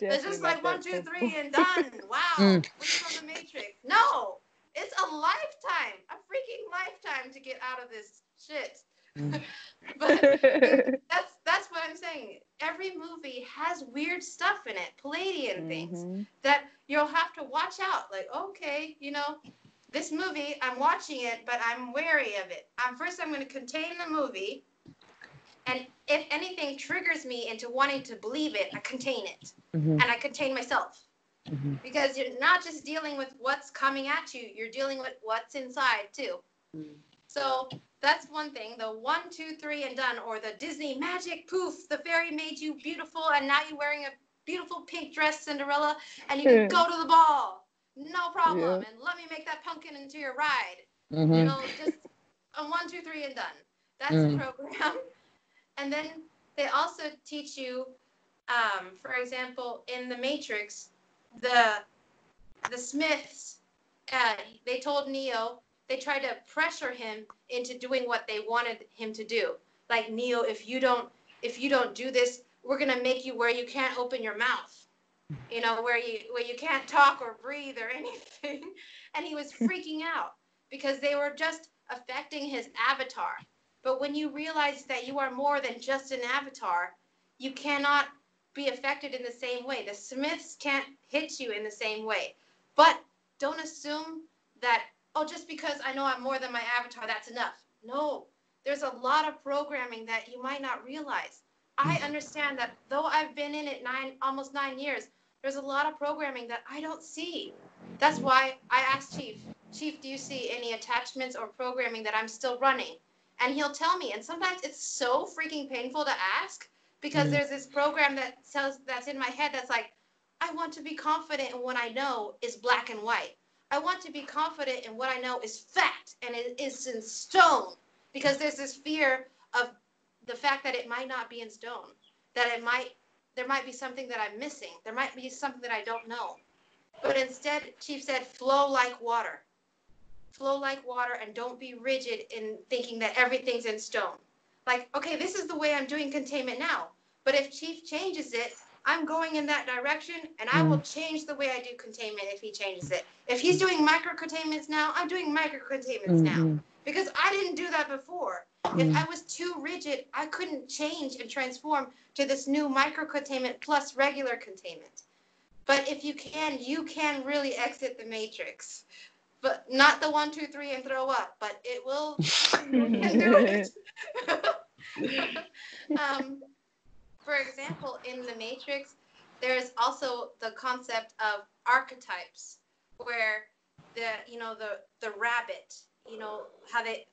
it's just like 1, 2, 3 and done. Wow, free from the Matrix. No, it's a lifetime, a freaking lifetime to get out of this shit. But that's what I'm saying. Every movie has weird stuff in it, Palladian things that you'll have to watch out. Like, okay, this movie, I'm watching it, but I'm wary of it. First, I'm going to contain the movie, and if anything triggers me into wanting to believe it, I contain it, and I contain myself. Because you're not just dealing with what's coming at you, you're dealing with what's inside, too. So that's one thing, the 1, 2, 3 and done, or the Disney magic poof, the fairy made you beautiful, and now you're wearing a beautiful pink dress, Cinderella, and you can go to the ball. No problem. And let me make that pumpkin into your ride. Just a 1, 2, 3 and done. That's the program. And then they also teach you, for example, in the Matrix, the Smiths, they told Neo, they tried to pressure him into doing what they wanted him to do. Like, Neo, if you don't do this, we're gonna make you where you can't open your mouth. Where you can't talk or breathe or anything. And he was freaking out because they were just affecting his avatar. But when you realize that you are more than just an avatar, you cannot be affected in the same way. The Smiths can't hit you in the same way. But don't assume that, just because I know I'm more than my avatar, that's enough. No, there's a lot of programming that you might not realize. I understand that though I've been in it almost 9 years, there's a lot of programming that I don't see. That's why I asked Chief, do you see any attachments or programming that I'm still running? And he'll tell me. And sometimes it's so freaking painful to ask because there's this program that's in my head that's like, I want to be confident in what I know is black and white. I want to be confident in what I know is fact and it is in stone, because there's this fear of the fact that it might not be in stone, that there might be something that I'm missing. There might be something that I don't know. But instead, Chief said, flow like water. flow like water and don't be rigid in thinking that everything's in stone. Like, okay, this is the way I'm doing containment now. But if Chief changes it, I'm going in that direction, and I will change the way I do containment if he changes it. If he's doing micro containments now, I'm doing micro containments now. Because I didn't do that before. If I was too rigid, I couldn't change and transform to this new micro containment plus regular containment. But if you can really exit the matrix. But not the 1, 2, 3 and throw up, but it will, you can do it. For example, in the Matrix, there's also the concept of archetypes, where the rabbit,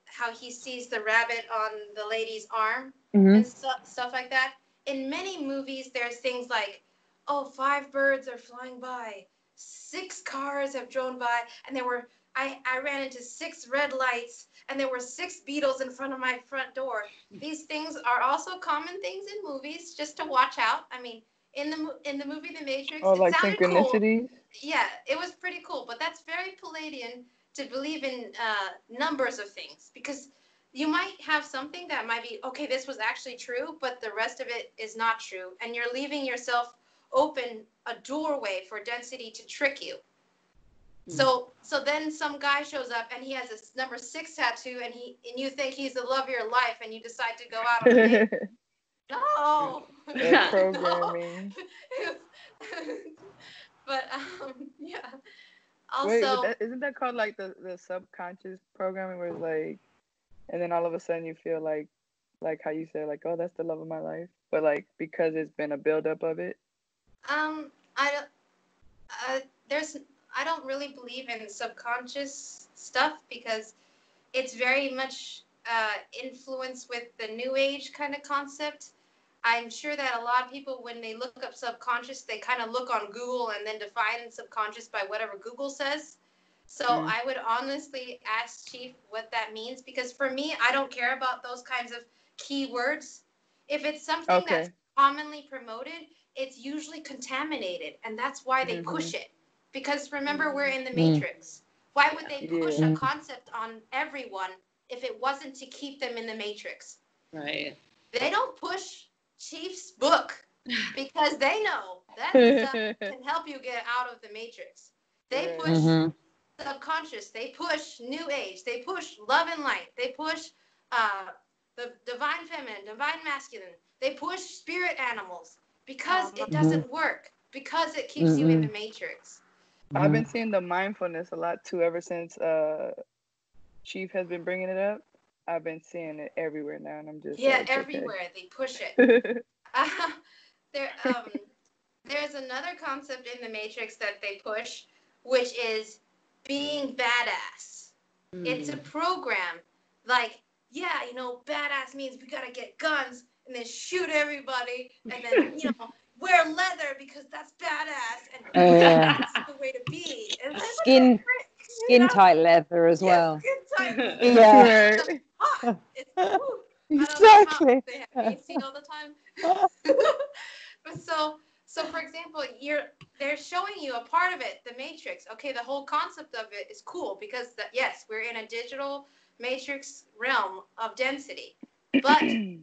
how he sees the rabbit on the lady's arm and stuff like that. In many movies, there's things like, 5 birds are flying by, 6 cars have drone by, and I ran into 6 red lights, and there were 6 beetles in front of my front door. These things are also common things in movies, just to watch out. I mean, in the movie The Matrix, or like it sounded synchronicity. cool. Yeah, it was pretty cool, but that's very Palladian to believe in numbers of things, because you might have something that might be, okay, this was actually true, but the rest of it is not true, and you're leaving yourself open a doorway for density to trick you. So then some guy shows up and he has a number 6 tattoo, and you think he's the love of your life, and you decide to go out on a date. No. That's programming. No. But yeah. Also, wait, isn't that called like the subconscious programming, where it's like, and then all of a sudden you feel like how you said, like, oh, that's the love of my life, but like because it's been a buildup of it. I don't really believe in subconscious stuff, because it's very much influenced with the New Age kind of concept. I'm sure that a lot of people, when they look up subconscious, they kind of look on Google and then define subconscious by whatever Google says. So I would honestly ask Chief what that means, because for me, I don't care about those kinds of keywords. If it's something that's commonly promoted, it's usually contaminated, and that's why they push it. Because remember, we're in the Matrix. Why would they push a concept on everyone if it wasn't to keep them in the Matrix? Right. They don't push Chief's book because they know that stuff can help you get out of the Matrix. They push subconscious. They push New Age. They push love and light. They push the divine feminine, divine masculine. They push spirit animals because it doesn't work, because it keeps you in the Matrix. I've been seeing the mindfulness a lot too, ever since Chief has been bringing it up. I've been seeing it everywhere now, and I'm just everywhere they push it. There's another concept in the Matrix that they push, which is being badass. It's a program, like, badass means we gotta get guns and then shoot everybody, and then wear leather because that's badass, and that's the way to be. And skin tight leather as well. Skin tight. Yeah. Exactly. They have AC all the time. But so for example, they're showing you a part of it, the Matrix. Okay, the whole concept of it is cool, because yes, we're in a digital Matrix realm of density, but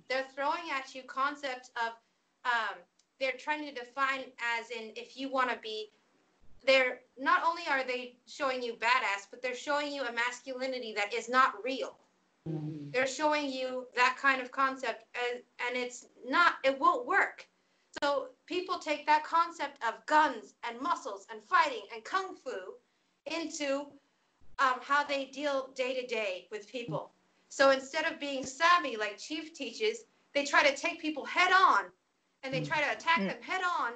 they're throwing at you concept of they're trying to define as in, if you want to be, they're not only are they showing you badass, but they're showing you a masculinity that is not real. They're showing you that kind of concept, and it won't work. So people take that concept of guns and muscles and fighting and kung fu into how they deal day to day with people. So instead of being savvy like Chief teaches, they try to take people head on, and they try to attack them head on,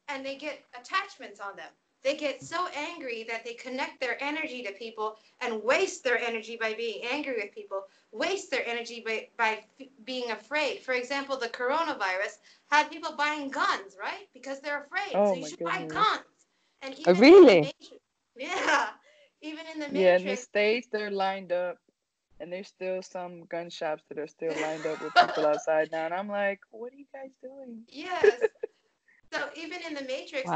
and they get attachments on them. They get so angry that they connect their energy to people and waste their energy by being angry with people, waste their energy by being afraid. For example, the coronavirus had people buying guns, right? Because they're afraid. So you should buy guns. And even really? Even in the Matrix. Yeah, in the States, they're lined up, and there's still some gun shops that are still lined up with people outside now. And I'm like, what are you guys doing? Yes. So even in the Matrix,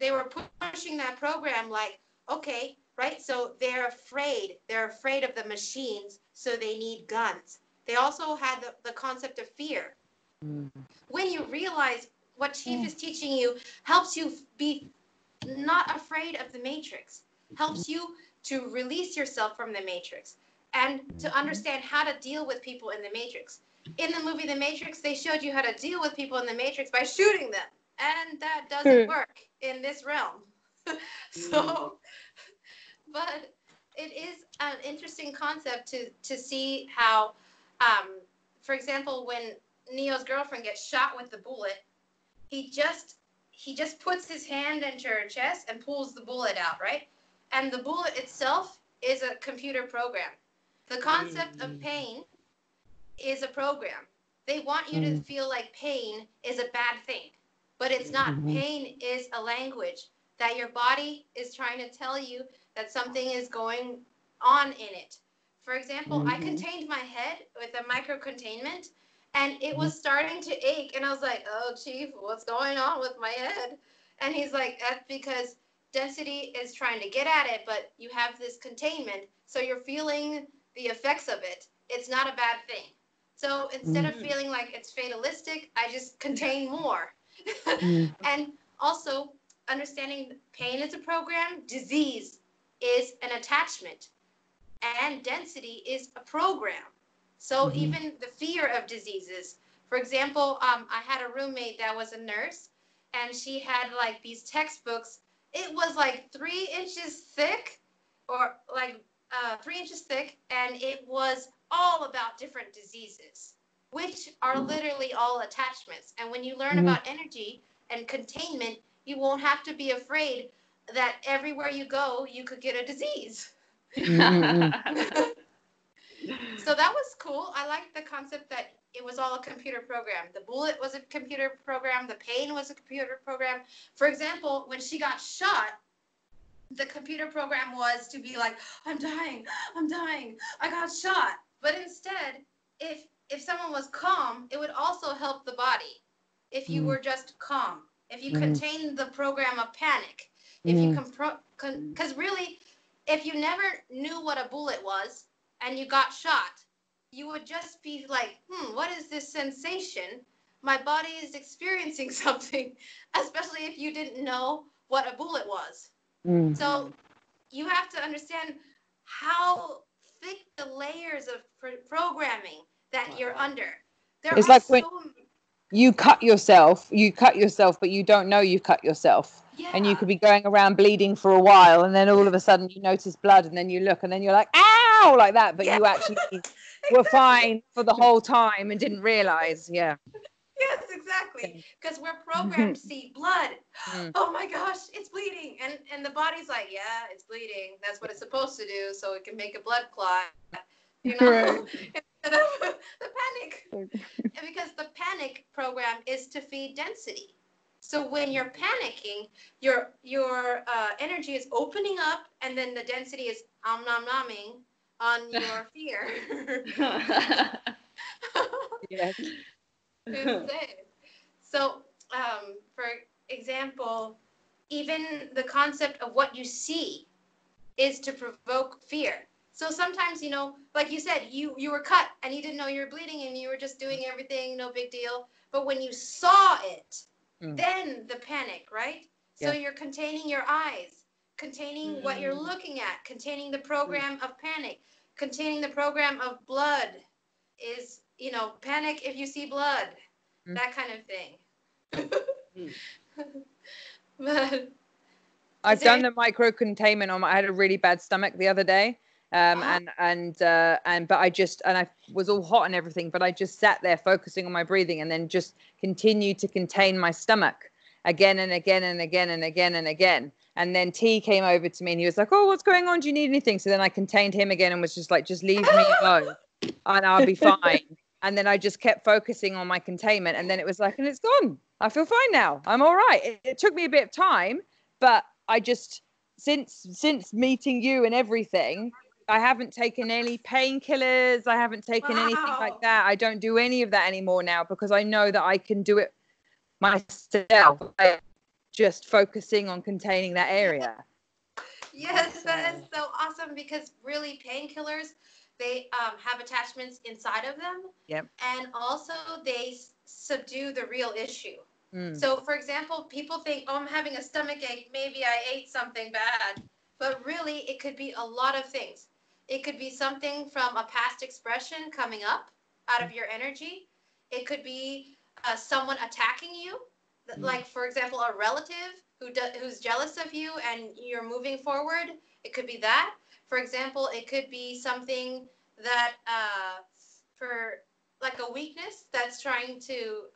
they were pushing that program like, okay, right? So they're afraid. They're afraid of the machines, so they need guns. They also had the concept of fear. When you realize what Chief is teaching you helps you be not afraid of the matrix, helps you to release yourself from the matrix and to understand how to deal with people in the matrix. In the movie The Matrix, they showed you how to deal with people in the matrix by shooting them, and that doesn't work in this realm. So, but it is an interesting concept to see how, for example, when Neo's girlfriend gets shot with the bullet, he just puts his hand into her chest and pulls the bullet out, right? And the bullet itself is a computer program. The concept of pain is a program. They want you to feel like pain is a bad thing, but it's not. Pain is a language that your body is trying to tell you that something is going on in it. For example, I contained my head with a micro-containment, and it was starting to ache, and I was like, oh, Chief, what's going on with my head? And he's like, that's because density is trying to get at it, but you have this containment, so you're feeling the effects of it. It's not a bad thing. So instead of feeling like it's fatalistic, I just contain more. And also, understanding pain is a program, disease is an attachment, and density is a program. So even the fear of diseases. For example, I had a roommate that was a nurse, and she had like these textbooks. It was like 3 inches thick, or like 3 inches thick, and it was all about different diseases, which are literally all attachments. And when you learn about energy and containment, you won't have to be afraid that everywhere you go, you could get a disease. So that was cool. I liked the concept that it was all a computer program. The bullet was a computer program. The pain was a computer program. For example, when she got shot, the computer program was to be like, I'm dying, I got shot. But instead, if someone was calm, it would also help the body. If you were just calm, if you contained the program of panic, if you because really, if you never knew what a bullet was and you got shot, you would just be like, what is this sensation? My body is experiencing something, especially if you didn't know what a bullet was. So you have to understand how thick the layers of programming that you're under. It's like when you cut yourself, but you don't know you cut yourself. Yeah. And you could be going around bleeding for a while, and then all of a sudden you notice blood, and then you look, and then you're like, ow, like that. But you actually were fine for the whole time and didn't realize. Yeah. Yes, exactly. Because we're programmed to see blood. Oh my gosh, it's bleeding. And the body's like, yeah, it's bleeding. That's what it's supposed to do, so it can make a blood clot. You know? Right. Instead of the panic. Because the panic program is to feed density. So when you're panicking, your energy is opening up, and then the density is nom-nomming on your fear. Yes. So, for example, even the concept of what you see is to provoke fear. So sometimes, like you said, you were cut and you didn't know you were bleeding and you were just doing everything, no big deal. But when you saw it, then the panic, right? So you're containing your eyes, containing what you're looking at, containing the program of panic, containing the program of blood is, panic if you see blood, that kind of thing. But I've done the micro containment I had a really bad stomach the other day. But I was all hot and everything, but I just sat there focusing on my breathing, and then just continued to contain my stomach again and again and again and again and again. And then T came over to me and he was like, oh, what's going on? Do you need anything? So then I contained him again and was just like, just leave me alone and I'll be fine. And then I just kept focusing on my containment, and then it was like, and it's gone. I feel fine now. I'm all right. It took me a bit of time, but I just, since meeting you and everything, I haven't taken any painkillers. I haven't taken anything like that. I don't do any of that anymore now, because I know that I can do it myself by just focusing on containing that area. Yes, that is so awesome because really painkillers, they have attachments inside of them. Yep. And also they subdue the real issue. Mm. So, for example, people think, oh, I'm having a stomach ache. Maybe I ate something bad. But really, it could be a lot of things. It could be something from a past expression coming up out of your energy. It could be someone attacking you. Like, for example, a relative who's jealous of you and you're moving forward. It could be that. For example, it could be something that for like a weakness that's trying to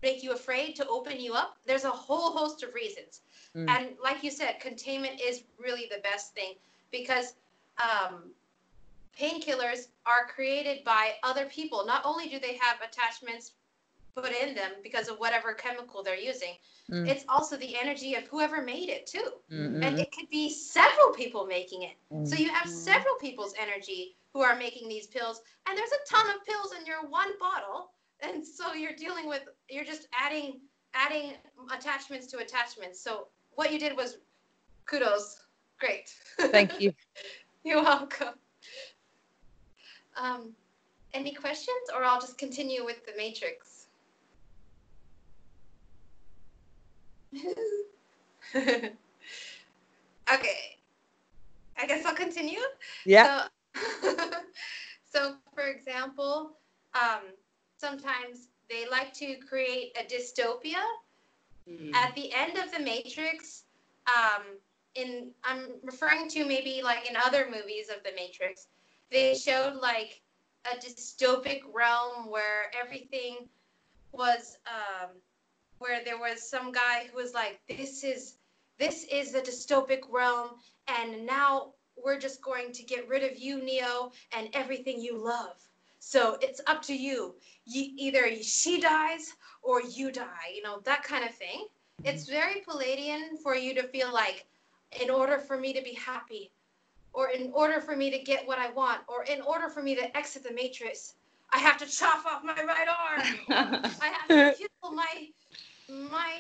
make you afraid to open you up. There's a whole host of reasons. And like you said, containment is really the best thing because painkillers are created by other people. Not only do they have attachments put in them because of whatever chemical they're using, it's also the energy of whoever made it too. And it could be several people making it. So you have several people's energy who are making these pills, and there's a ton of pills in your one bottle. And so you're just adding attachments to attachments. So what you did was kudos. Great. Thank you. You're welcome. Any questions, or I'll just continue with the matrix? Okay. I guess I'll continue. Yeah. So for example, sometimes they like to create a dystopia. At the end of the Matrix, I'm referring to maybe like in other movies of the Matrix, they showed like a dystopic realm where everything was, where there was some guy who was like, this is the dystopic realm, and now we're just going to get rid of you, Neo, and everything you love. So it's up to you. Either she dies or you die, that kind of thing. It's very Palladian for you to feel like, in order for me to be happy, or in order for me to get what I want, or in order for me to exit the Matrix, I have to chop off my right arm. I have to kill my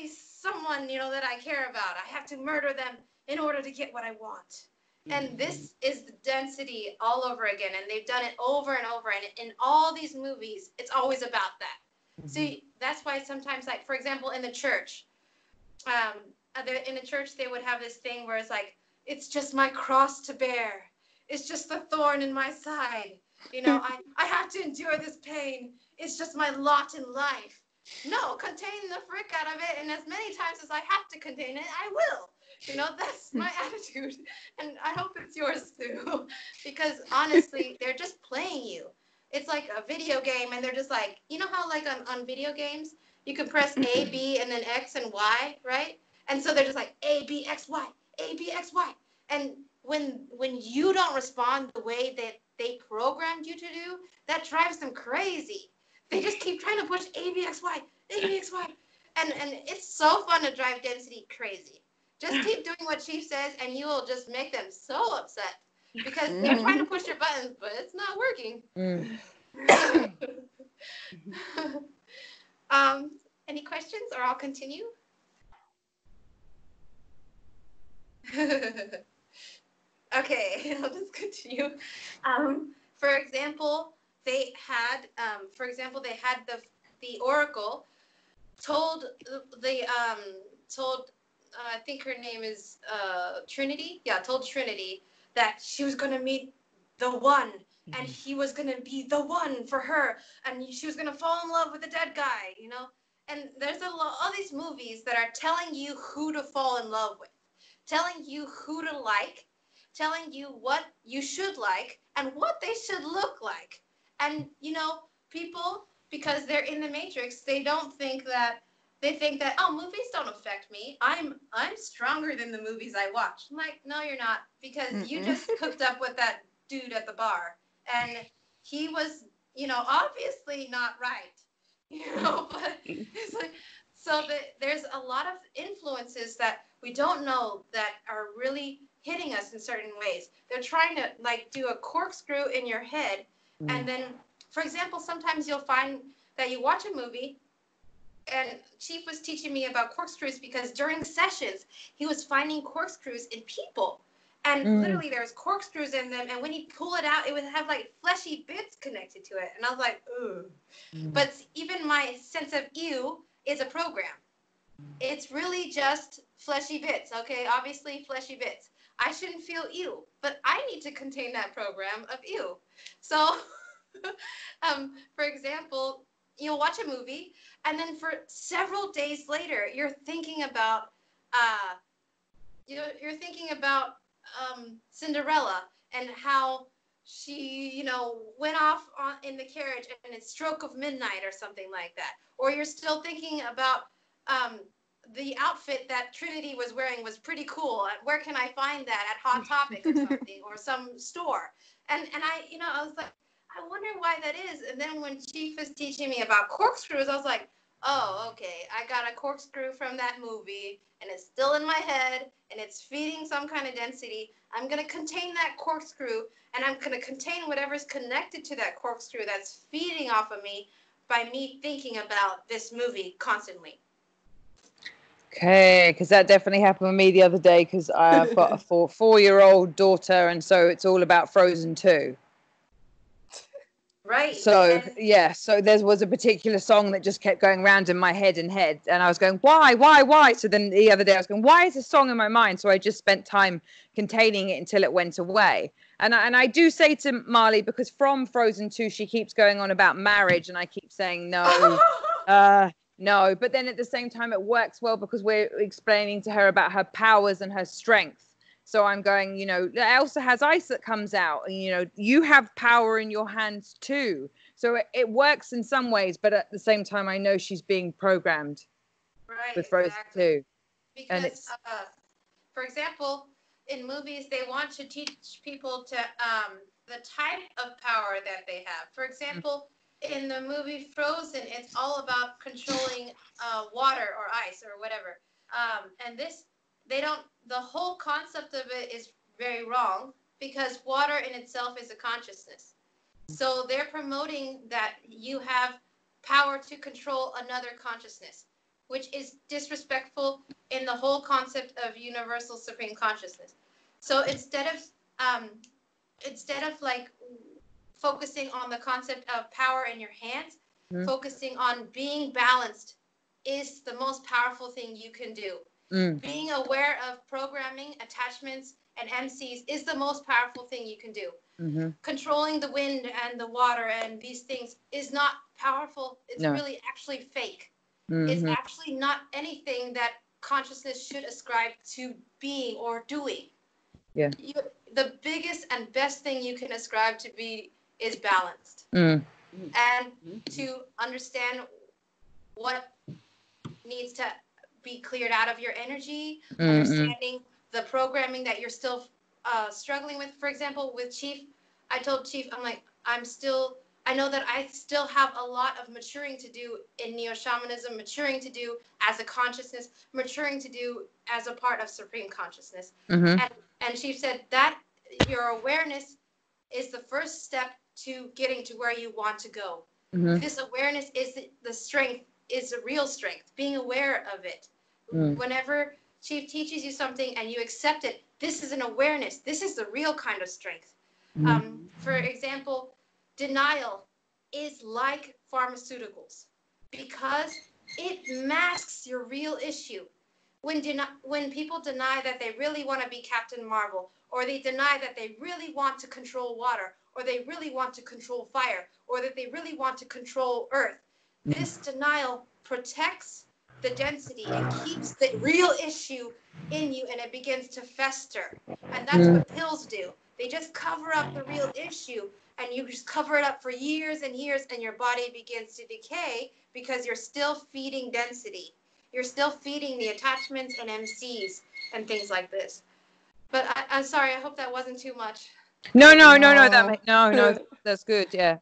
someone, that I care about. I have to murder them in order to get what I want. And this is the density all over again. And they've done it over and over. And in all these movies, it's always about that. See, that's why sometimes, like, for example, in the church, they would have this thing where it's like, it's just my cross to bear. It's just the thorn in my side. I have to endure this pain. It's just my lot in life. No, contain the frick out of it. And as many times as I have to contain it, I will. That's my attitude. And I hope it's yours too. Because honestly, they're just playing you. It's like a video game, and they're just like, how like on video games, you can press A, B, and then X and Y, right? And so they're just like A, B, X, Y, A, B, X, Y. And when you don't respond the way that they programmed you to do, that drives them crazy. They just keep trying to push A, B, X, Y, A, B, X, Y. And it's so fun to drive density crazy. Just keep doing what Chief says, and you will just make them so upset. Because they're trying to push your buttons, but it's not working. Any questions, or I'll continue? Okay, I'll just continue. For example, they had the Oracle told I think her name is Trinity. Yeah, told Trinity that she was going to meet the one, and he was going to be the one for her, and she was going to fall in love with the dead guy, And there's all these movies that are telling you who to fall in love with, telling you who to like, telling you what you should like and what they should look like. And, people, because they're in the Matrix, they think that, oh, movies don't affect me. I'm stronger than the movies I watch. I'm like, no, you're not, because you just hooked up with that dude at the bar. And he was, obviously not right, but it's like, so there's a lot of influences that we don't know that are really hitting us in certain ways. They're trying to like do a corkscrew in your head. And then, for example, sometimes you'll find that you watch a movie, and Chief was teaching me about corkscrews because during sessions, he was finding corkscrews in people. And literally there's corkscrews in them, and when you pull it out, it would have like fleshy bits connected to it. And I was like, ooh. But even my sense of ew is a program. It's really just fleshy bits, okay? Obviously fleshy bits. I shouldn't feel ew, but I need to contain that program of ew. So, for example, you'll watch a movie, and then for several days later, you're thinking about, Cinderella and how she, went off in the carriage and it's stroke of midnight or something like that. Or you're still thinking about the outfit that Trinity was wearing was pretty cool. Where can I find that at Hot Topic or something, or some store? And I was like, I wonder why that is. And then when Chief was teaching me about corkscrews, I was like, oh, okay, I got a corkscrew from that movie, and it's still in my head, and it's feeding some kind of density. I'm going to contain that corkscrew, and I'm going to contain whatever's connected to that corkscrew that's feeding off of me by me thinking about this movie constantly. Okay, because that definitely happened with me the other day, because I've got a four-year-old daughter, and so it's all about Frozen 2. Right. So, yeah, so there was a particular song that just kept going round in my head, and I was going, why? So then the other day I was going, why is this song in my mind? So I just spent time containing it until it went away. And I do say to Marley, because from Frozen 2, she keeps going on about marriage, and I keep saying, no, no. But then at the same time, it works well because we're explaining to her about her powers and her strength. So I'm going, Elsa has ice that comes out, and, you have power in your hands too. So it works in some ways, but at the same time, I know she's being programmed with Frozen 2. Because, for example, in movies, they want to teach people to the type of power that they have. For example, in the movie Frozen, it's all about controlling water or ice or whatever. And the whole concept of it is very wrong, because water in itself is a consciousness. So they're promoting that you have power to control another consciousness, which is disrespectful in the whole concept of universal supreme consciousness. So instead of like focusing on the concept of power in your hands, focusing on being balanced is the most powerful thing you can do. Being aware of programming, attachments, and MCs is the most powerful thing you can do. Controlling the wind and the water and these things is not powerful. It's really actually fake. It's actually not anything that consciousness should ascribe to being or doing. Yeah. The biggest and best thing you can ascribe to be is balanced. And to understand what needs to be cleared out of your energy, understanding the programming that you're still struggling with. For example, with Chief, I told Chief, I'm like, I know that I still have a lot of maturing to do in Neo Shamanism, maturing to do as a consciousness, maturing to do as a part of Supreme Consciousness. And Chief said that your awareness is the first step to getting to where you want to go. This awareness is the strength, is a real strength, being aware of it. Whenever Chief teaches you something and you accept it, this is an awareness. This is the real kind of strength. For example, denial is like pharmaceuticals because it masks your real issue. When people deny that they really want to be Captain Marvel, or they deny that they really want to control water, or they really want to control fire, or that they really want to control earth, this denial protects the density and keeps the real issue in you, and it begins to fester. And that's what pills do. They just cover up the real issue, and you just cover it up for years and years, and your body begins to decay because you're still feeding density. You're still feeding the attachments and MCs and things like this. But I'm sorry, I hope that wasn't too much. No, that's good. Yeah,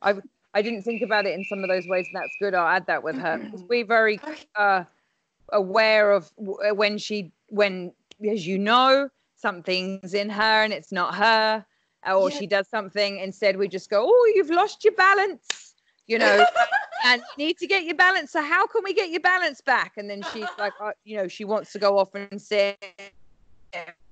I didn't think about it in some of those ways, and that's good. I'll add that with her, because we're very aware of when, as you know, something's in her and it's not her, or she does something. Instead, we just go, oh, you've lost your balance, and you need to get your balance. So how can we get your balance back? And then she's like, she wants to go off and sit,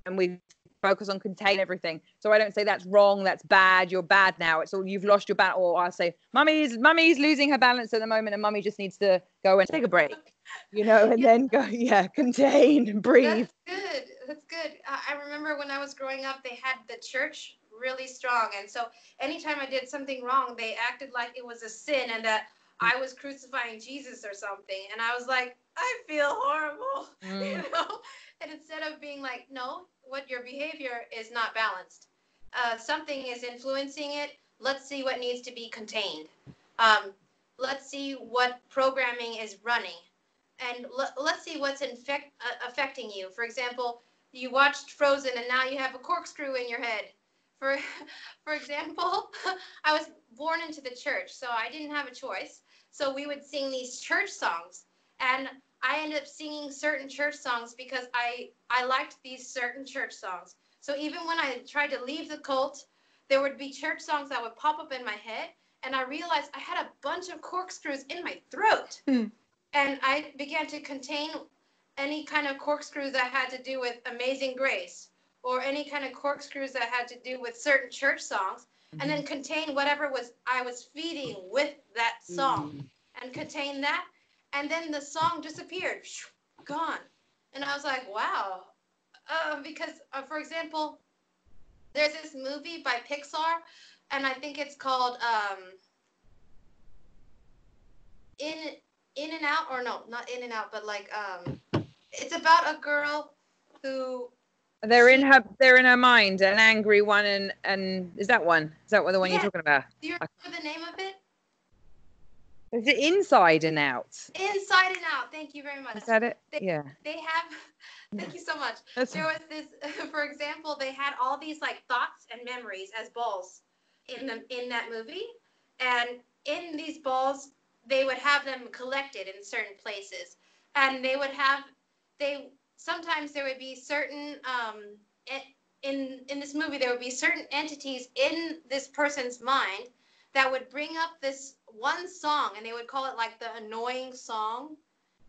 and we focus on contain everything. So I don't say that's wrong, that's bad, you're bad now. It's all, you've lost your balance. Or I say, mummy's losing her balance at the moment, and mummy just needs to go and take a break, you know, and then go, contain, breathe. That's good. That's good. I remember when I was growing up, they had the church really strong. And so anytime I did something wrong, they acted like it was a sin and that I was crucifying Jesus or something. And I was like, I feel horrible, you know? And instead of being like, no, what your behavior is not balanced. Something is influencing it. Let's see what needs to be contained. Let's see what programming is running. And let's see what's affecting you. For example, you watched Frozen and now you have a corkscrew in your head. For example, I was born into the church, so I didn't have a choice. So we would sing these church songs, and I ended up singing certain church songs because I liked these certain church songs. So even when I tried to leave the cult, there would be church songs that would pop up in my head, and I realized I had a bunch of corkscrews in my throat. And I began to contain any kind of corkscrews that had to do with Amazing Grace, or any kind of corkscrews that had to do with certain church songs, and then contain whatever I was feeding with that song, and contain that, and then the song disappeared, gone. And I was like, wow. Because, for example, there's this movie by Pixar, and I think it's called In and Out, or no, not In and Out, but like it's about a girl who they're in her mind, an angry one, and is that the one you're talking about? Do you remember the name of it? Is it Inside and Out? Inside and Out. Thank you very much. Is that it? They have. Thank you so much. There was this, for example, they had all these like thoughts and memories as balls in that movie, and in these balls they would have them collected in certain places, and sometimes there would be certain in this movie there would be certain entities in this person's mind that would bring up this one song, and they would call it like the annoying song,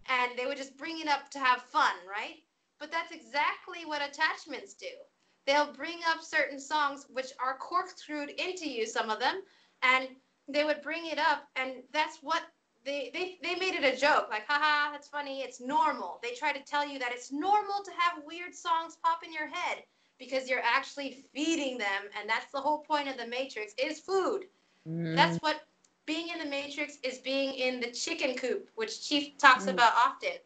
and they would just bring it up to have fun, right? But that's exactly what attachments do. They'll bring up certain songs which are corkscrewed into you, some of them, and they would bring it up, and that's what they made it a joke, like, haha, that's funny, it's normal. They try to tell you that it's normal to have weird songs pop in your head because you're actually feeding them, and that's the whole point of the Matrix, is food. That's what being in the Matrix is, being in the chicken coop, which Chief talks about often.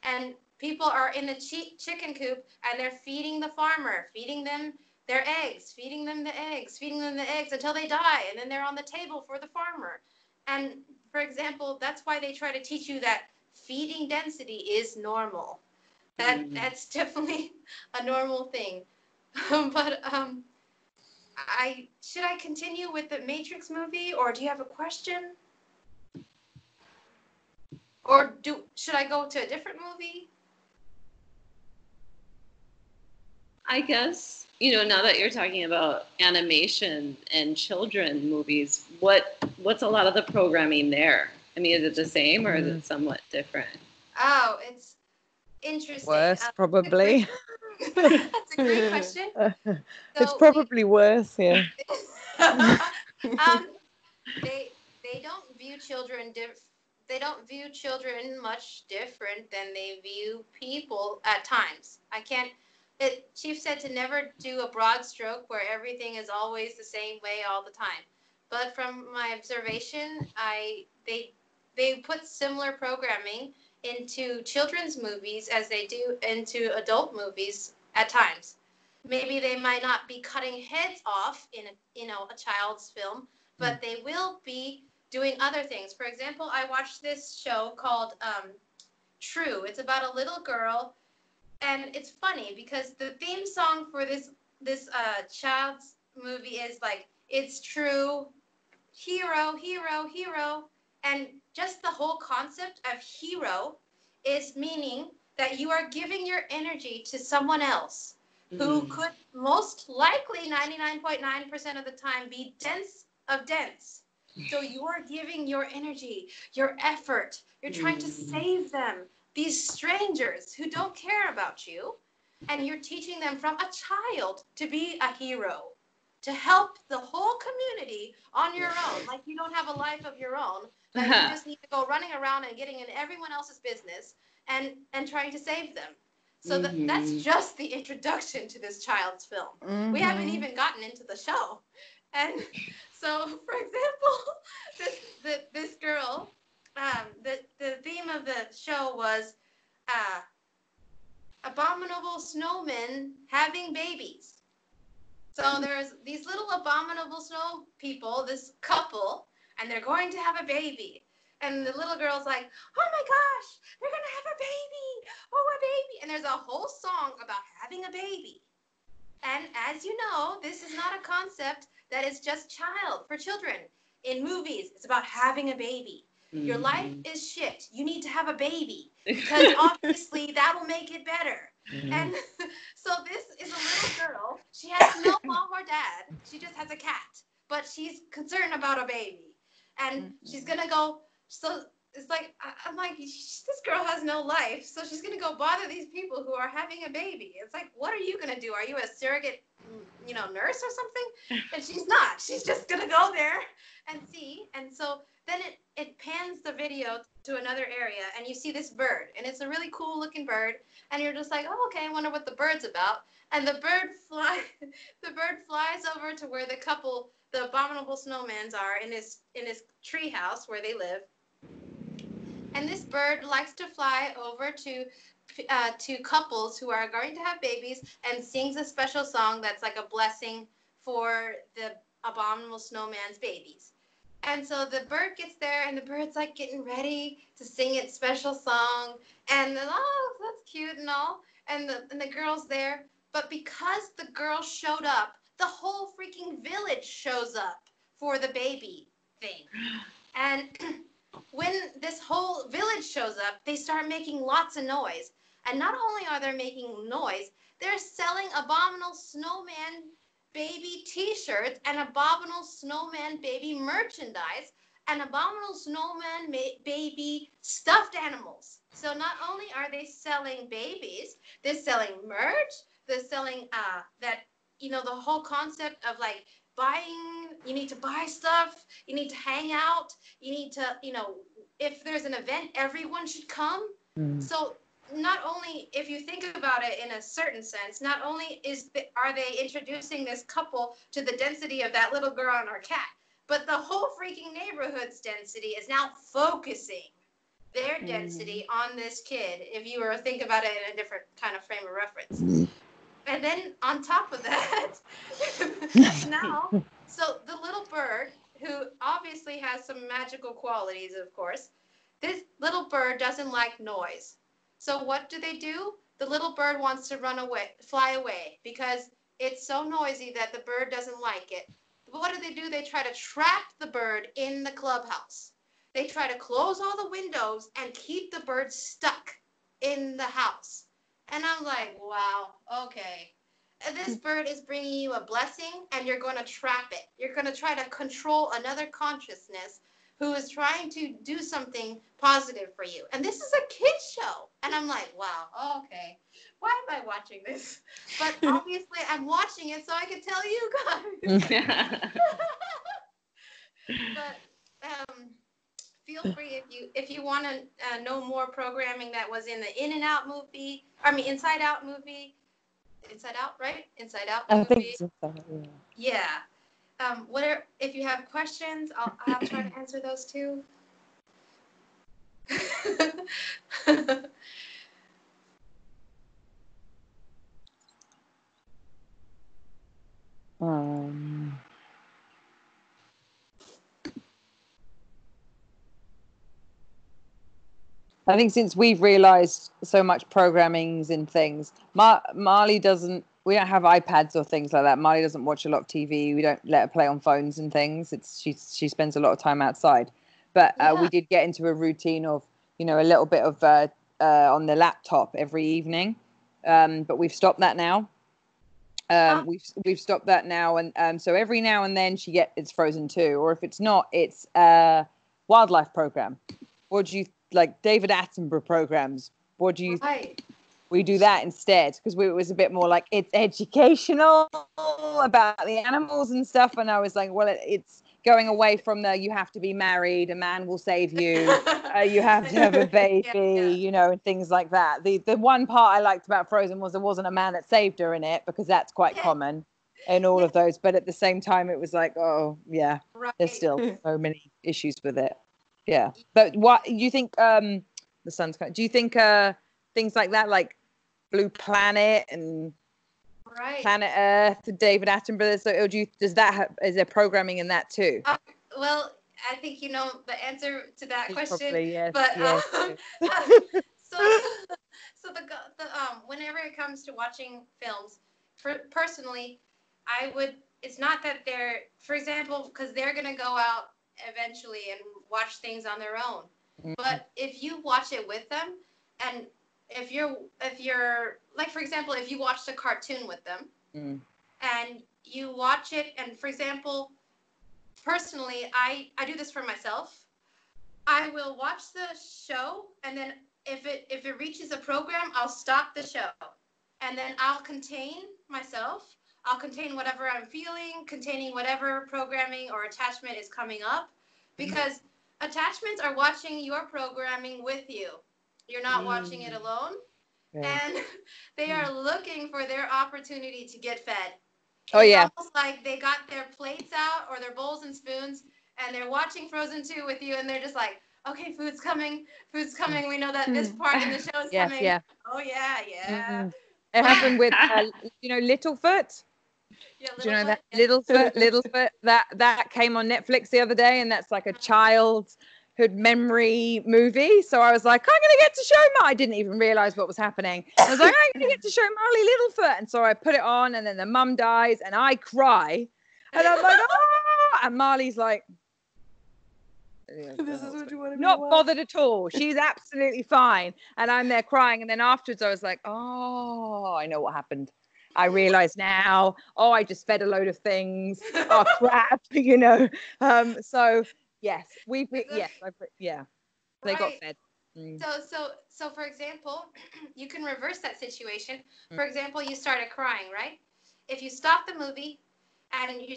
And people are in the chicken coop, and they're feeding the farmer, feeding them their eggs, feeding them the eggs, feeding them the eggs until they die, and then they're on the table for the farmer. And for example, that's why they try to teach you that feeding density is normal. That's definitely a normal thing. But should I continue with the Matrix movie, or do you have a question? Or should I go to a different movie? I guess, now that you're talking about animation and children movies, what's a lot of the programming there? I mean, is it the same or is it somewhat different? Oh, it's interesting. Worse, probably. That's a great question. It's probably worse, yeah. They don't view children they don't view children much different than they view people at times. Chief said to never do a broad stroke where everything is always the same way all the time. But from my observation, they put similar programming into children's movies as they do into adult movies at times. Maybe they might not be cutting heads off in a child's film, but they will be doing other things. For example, I watched this show called True. It's about a little girl, and it's funny because the theme song for this child's movie is like, it's true, hero, hero, hero. And just the whole concept of hero is meaning that you are giving your energy to someone else who could most likely 99.9% of the time be dense of dense. So you are giving your energy, your effort. You're trying to save them, these strangers who don't care about you. And you're teaching them from a child to be a hero, to help the whole community on your own. Like you don't have a life of your own, that you just need to go running around and getting in everyone else's business and trying to save them. So that's just the introduction to this child's film. We haven't even gotten into the show. And so, for example, this girl, the theme of the show was abominable snowmen having babies. So there's these little abominable snow people, this couple, and they're going to have a baby. And the little girl's like, oh my gosh, they're going to have a baby. Oh, a baby. And there's a whole song about having a baby. And as you know, this is not a concept that is just for children. In movies, it's about having a baby. Your life is shit. You need to have a baby because obviously that will make it better. And so this is a little girl. She has no mom or dad. She just has a cat, but she's concerned about a baby. And she's going to go, so it's like, I'm like, this girl has no life. So she's going to go bother these people who are having a baby. It's like, what are you going to do? Are you a surrogate, nurse or something? And she's not. She's just going to go there and see. And so then it pans the video to another area and you see this bird and it's a really cool looking bird and you're just like, oh, okay, I wonder what the bird's about. And the bird flies over to where the couple, the abominable snowmans are in this tree house where they live. And this bird likes to fly over to couples who are going to have babies and sings a special song that's like a blessing for the abominable snowman's babies. And so the bird gets there and the bird's like getting ready to sing its special song. And then, oh, that's cute and all. And the girl's there. But because the girl showed up, the whole freaking village shows up for the baby thing. And when this whole village shows up, they start making lots of noise. And not only are they making noise, they're selling abominable snowman baby t-shirts and abominable snowman baby merchandise and abominable snowman baby stuffed animals. So not only are they selling babies, they're selling merch, they're selling the whole concept of like buying, you need to buy stuff, you need to hang out, you need to, if there's an event, everyone should come. So not only, if you think about it in a certain sense, not only are they introducing this couple to the density of that little girl and her cat, but the whole freaking neighborhood's density is now focusing their density on this kid, if you were to think about it in a different kind of frame of reference. And then on top of that, now, so the little bird, who obviously has some magical qualities, of course, this little bird doesn't like noise. So what do? The little bird wants to fly away, because it's so noisy that the bird doesn't like it. But what do? They try to trap the bird in the clubhouse. They try to close all the windows and keep the bird stuck in the house. And I'm like, wow, okay. This bird is bringing you a blessing, and you're going to trap it. You're going to try to control another consciousness who is trying to do something positive for you. And this is a kid's show. And I'm like, wow, okay. Why am I watching this? But obviously I'm watching it so I can tell you guys. But feel free if you want to know more programming that was in the Inside Out movie. Inside Out, right? Inside Out movie. I think so. Yeah. If you have questions, I'll try to answer those too. I think since we've realized so much programmings and things, Marley doesn't, we don't have iPads or things like that. Marley doesn't watch a lot of TV. We don't let her play on phones and things. She spends a lot of time outside. But we did get into a routine of, a little bit of on the laptop every evening. But we've stopped that now. We've stopped that now. And so every now and then it's Frozen 2. Or if it's not, it's a wildlife program. What do you like David Attenborough programs? What do you? Right. we do that instead, because it was a bit more like it's educational about the animals and stuff. And I was like, well, it's going away from the you have to be married, a man will save you, you have to have a baby, you know, and things like that. The one part I liked about Frozen was there wasn't a man that saved her in it, because that's quite common in all of those. But at the same time, it was like, oh yeah, there's still so many issues with it. Yeah. But what do you think? The sun's coming. Do you think things like that, like Blue Planet and Planet Earth, David Attenborough, so is there programming in that too? Well, I think you know the answer to that question. Probably, yes, but yes. so the whenever it comes to watching films, personally, it's not that they're, for example, because they're gonna go out eventually and watch things on their own. Mm-hmm. But if you watch it with them, and if you're like, for example, if you watched a cartoon with them, and you watch it, and for example, personally, I do this for myself. I will watch the show, and then if it reaches a program, I'll stop the show, and then I'll contain myself. I'll contain whatever I'm feeling, containing whatever programming or attachment is coming up, because attachments are watching your programming with you. You're not watching it alone, and they are looking for their opportunity to get fed. It's almost like they got their plates out or their bowls and spoons, and they're watching Frozen 2 with you, and they're just like, okay, food's coming. We know that this part in the show is coming. Yeah. Oh, yeah. Mm-hmm. It happened with, Littlefoot. Yeah, do you know that? Littlefoot. That came on Netflix the other day, and that's like a childhood memory movie. So I was like, I'm going to get to show I didn't even realize what was happening. I was like, I'm going to get to show Marley Littlefoot. And so I put it on, and then the mum dies, and I cry. And I'm like, oh! And Marley's like, this is what you want to not bothered at all. She's absolutely fine. And I'm there crying. And then afterwards I was like, oh, I know what happened. I realize now, I just fed a load of things. Oh, crap, So yes, they got fed. So for example, you can reverse that situation. For example, you started crying, right? If you stop the movie and you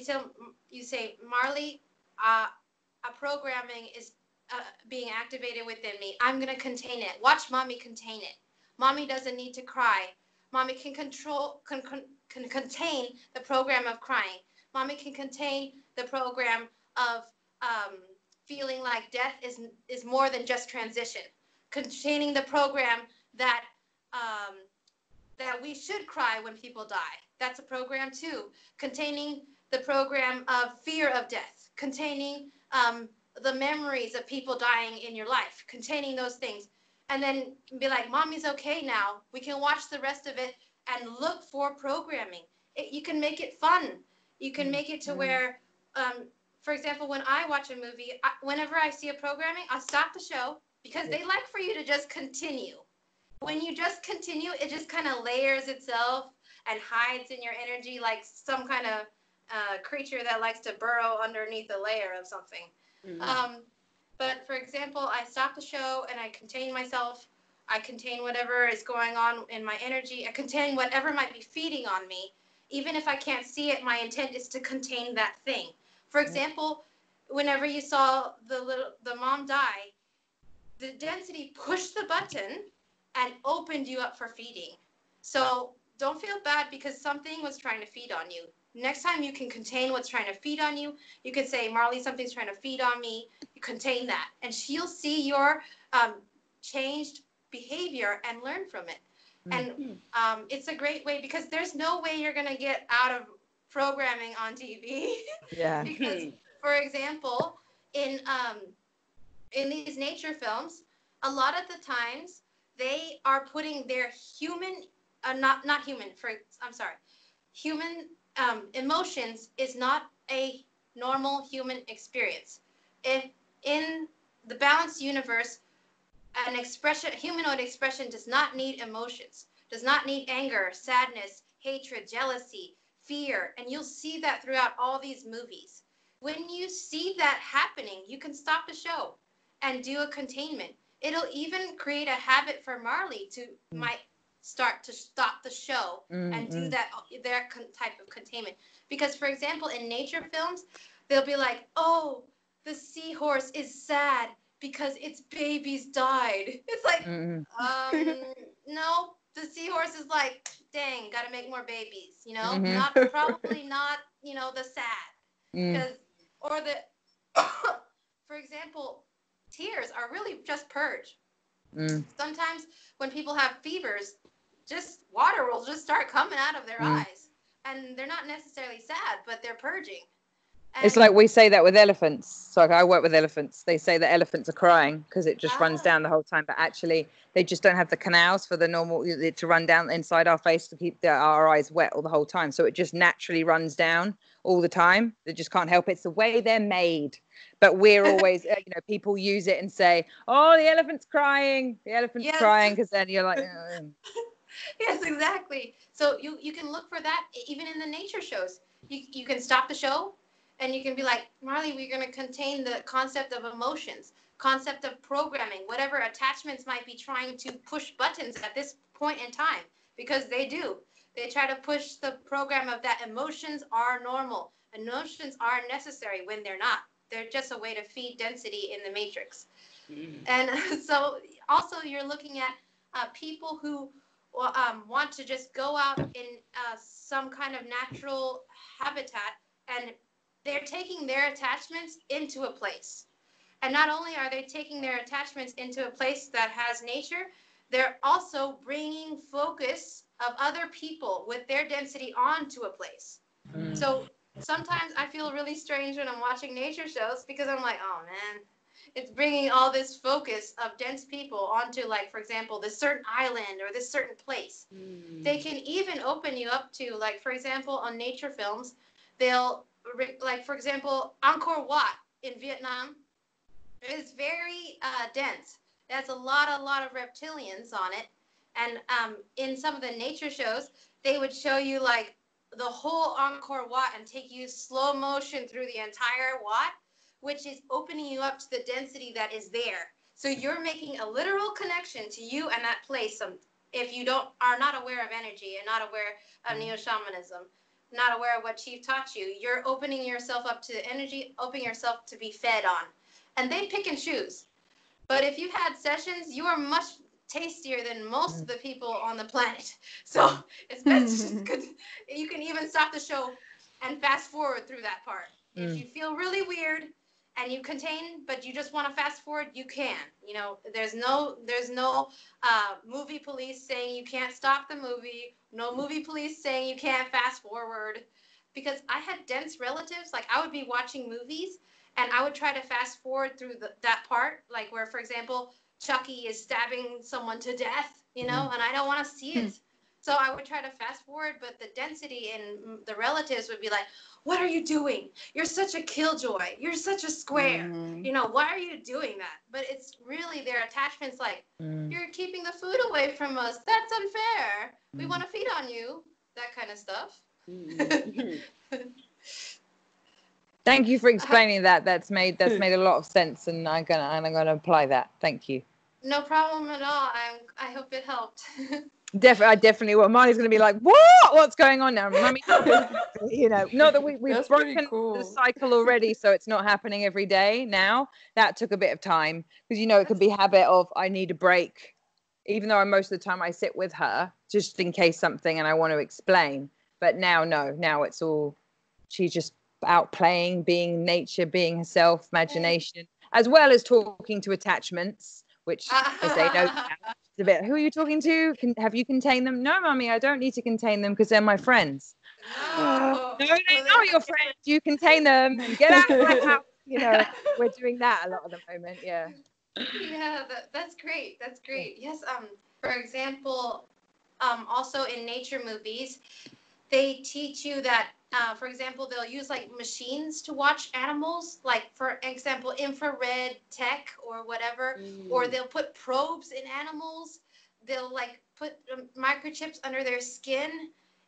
say, Marley, a programming is being activated within me. I'm going to contain it. Watch mommy contain it. Mommy doesn't need to cry. Mommy can contain the program of crying. Mommy can contain the program of feeling like death is more than just transition. Containing the program that we should cry when people die. That's a program too. Containing the program of fear of death. Containing the memories of people dying in your life, containing those things, and then be like, mommy's okay now. We can watch the rest of it and look for programming. You can make it fun. You can make it to where, for example, when I watch a movie, whenever I see a programming, I'll stop the show, because they like for you to just continue. When you just continue, it just kind of layers itself and hides in your energy like some kind of creature that likes to burrow underneath a layer of something. But for example, I stop the show and I contain myself. I contain whatever is going on in my energy. I contain whatever might be feeding on me. Even if I can't see it, my intent is to contain that thing. For example, whenever you saw the mom die, the density pushed the button and opened you up for feeding. So don't feel bad because something was trying to feed on you. Next time you can contain what's trying to feed on you. You can say, Marley, something's trying to feed on me. You contain that. And she'll see your changed behavior and learn from it. And it's a great way, because there's no way you're going to get out of programming on TV. Yeah. Because, for example, in these nature films, a lot of the times they are putting their human emotions is not a normal human experience. If in the balanced universe, humanoid expression does not need emotions, does not need anger, sadness, hatred, jealousy, fear, and you'll see that throughout all these movies. When you see that happening, you can stop the show and do a containment. It'll even create a habit for Marley to start to stop the show and do their type of containment. Because, for example, in nature films, they'll be like, oh, the seahorse is sad because its babies died. It's like, no, the seahorse is like, dang, got to make more babies, you know? Probably not, you know, the sad. Because, or the, for example, tears are really just purge. Sometimes when people have fevers, just water will just start coming out of their eyes. And they're not necessarily sad, but they're purging. And it's like we say that with elephants. So I work with elephants. They say that elephants are crying because it just runs down the whole time. But actually, they just don't have the canals for the normal to run down inside our face to keep our eyes wet all the whole time. So it just naturally runs down all the time. They just can't help it. It's the way they're made. But we're always, people use it and say, oh, the elephant's crying. The elephant's crying. Because then you're like, Yes, exactly. So you can look for that even in the nature shows. You can stop the show. And you can be like, Marley, we're going to contain the concept of emotions, concept of programming, whatever attachments might be trying to push buttons at this point in time, because they do. They try to push the program of that emotions are normal. Emotions are necessary when they're not. They're just a way to feed density in the matrix. And so also you're looking at people who want to just go out in some kind of natural habitat, and they're taking their attachments into a place. And not only are they taking their attachments into a place that has nature, they're also bringing focus of other people with their density onto a place. So sometimes I feel really strange when I'm watching nature shows because I'm like, oh man, it's bringing all this focus of dense people onto, like, for example, this certain island or this certain place. They can even open you up to, like, for example, on nature films, they'll, like, for example, Angkor Wat in Vietnam is very dense. It has a lot of reptilians on it. And in some of the nature shows, they would show you, like, the whole Angkor Wat and take you slow motion through the entire Wat, which is opening you up to the density that is there. So you're making a literal connection to you and that place. If you are not aware of energy and not aware of Neo Shamanism, not aware of what Chief taught you, you're opening yourself up to the energy, opening yourself to be fed on. And they pick and choose. But if you've had sessions, you are much tastier than most of the people on the planet. So it's best you can even stop the show and fast forward through that part. If you feel really weird and you contain, but you just want to fast forward, you can. You know, there's no movie police saying you can't stop the movie. No movie police saying you can't fast forward. Because I had dense relatives, like I would be watching movies and I would try to fast forward through that part, like where, for example, Chucky is stabbing someone to death, you know, and I don't want to see it. So I would try to fast forward, but the density in the relatives would be like, what are you doing? You're such a killjoy. You're such a square. You know, why are you doing that? But it's really their attachments like, you're keeping the food away from us. That's unfair. We want to feed on you. That kind of stuff. Thank you for explaining that. That's made a lot of sense, and I'm gonna apply that. Thank you. No problem at all. I hope it helped. I definitely will. Marnie's going to be like, what? What's going on now? Mummy, you know, not that we've broken the cycle already, so it's not happening every day now. That took a bit of time because, you know, it could be habit of I need a break, even though most of the time I sit with her just in case something and I want to explain. But now, no, now it's all, she's just out playing, being nature, being herself, imagination, as well as talking to attachments, which, as they know, a bit, who are you talking to? Have you contained them? No, Mummy, I don't need to contain them because they're my friends. No, they're not your friends. You contain them and get out of my house. You know, we're doing that a lot at the moment. Yeah. Yeah, that's great. That's great. Yes. For example, also in nature movies, they teach you that, for example, they'll use like machines to watch animals, like for example, infrared tech or whatever, or they'll put probes in animals. They'll like put microchips under their skin.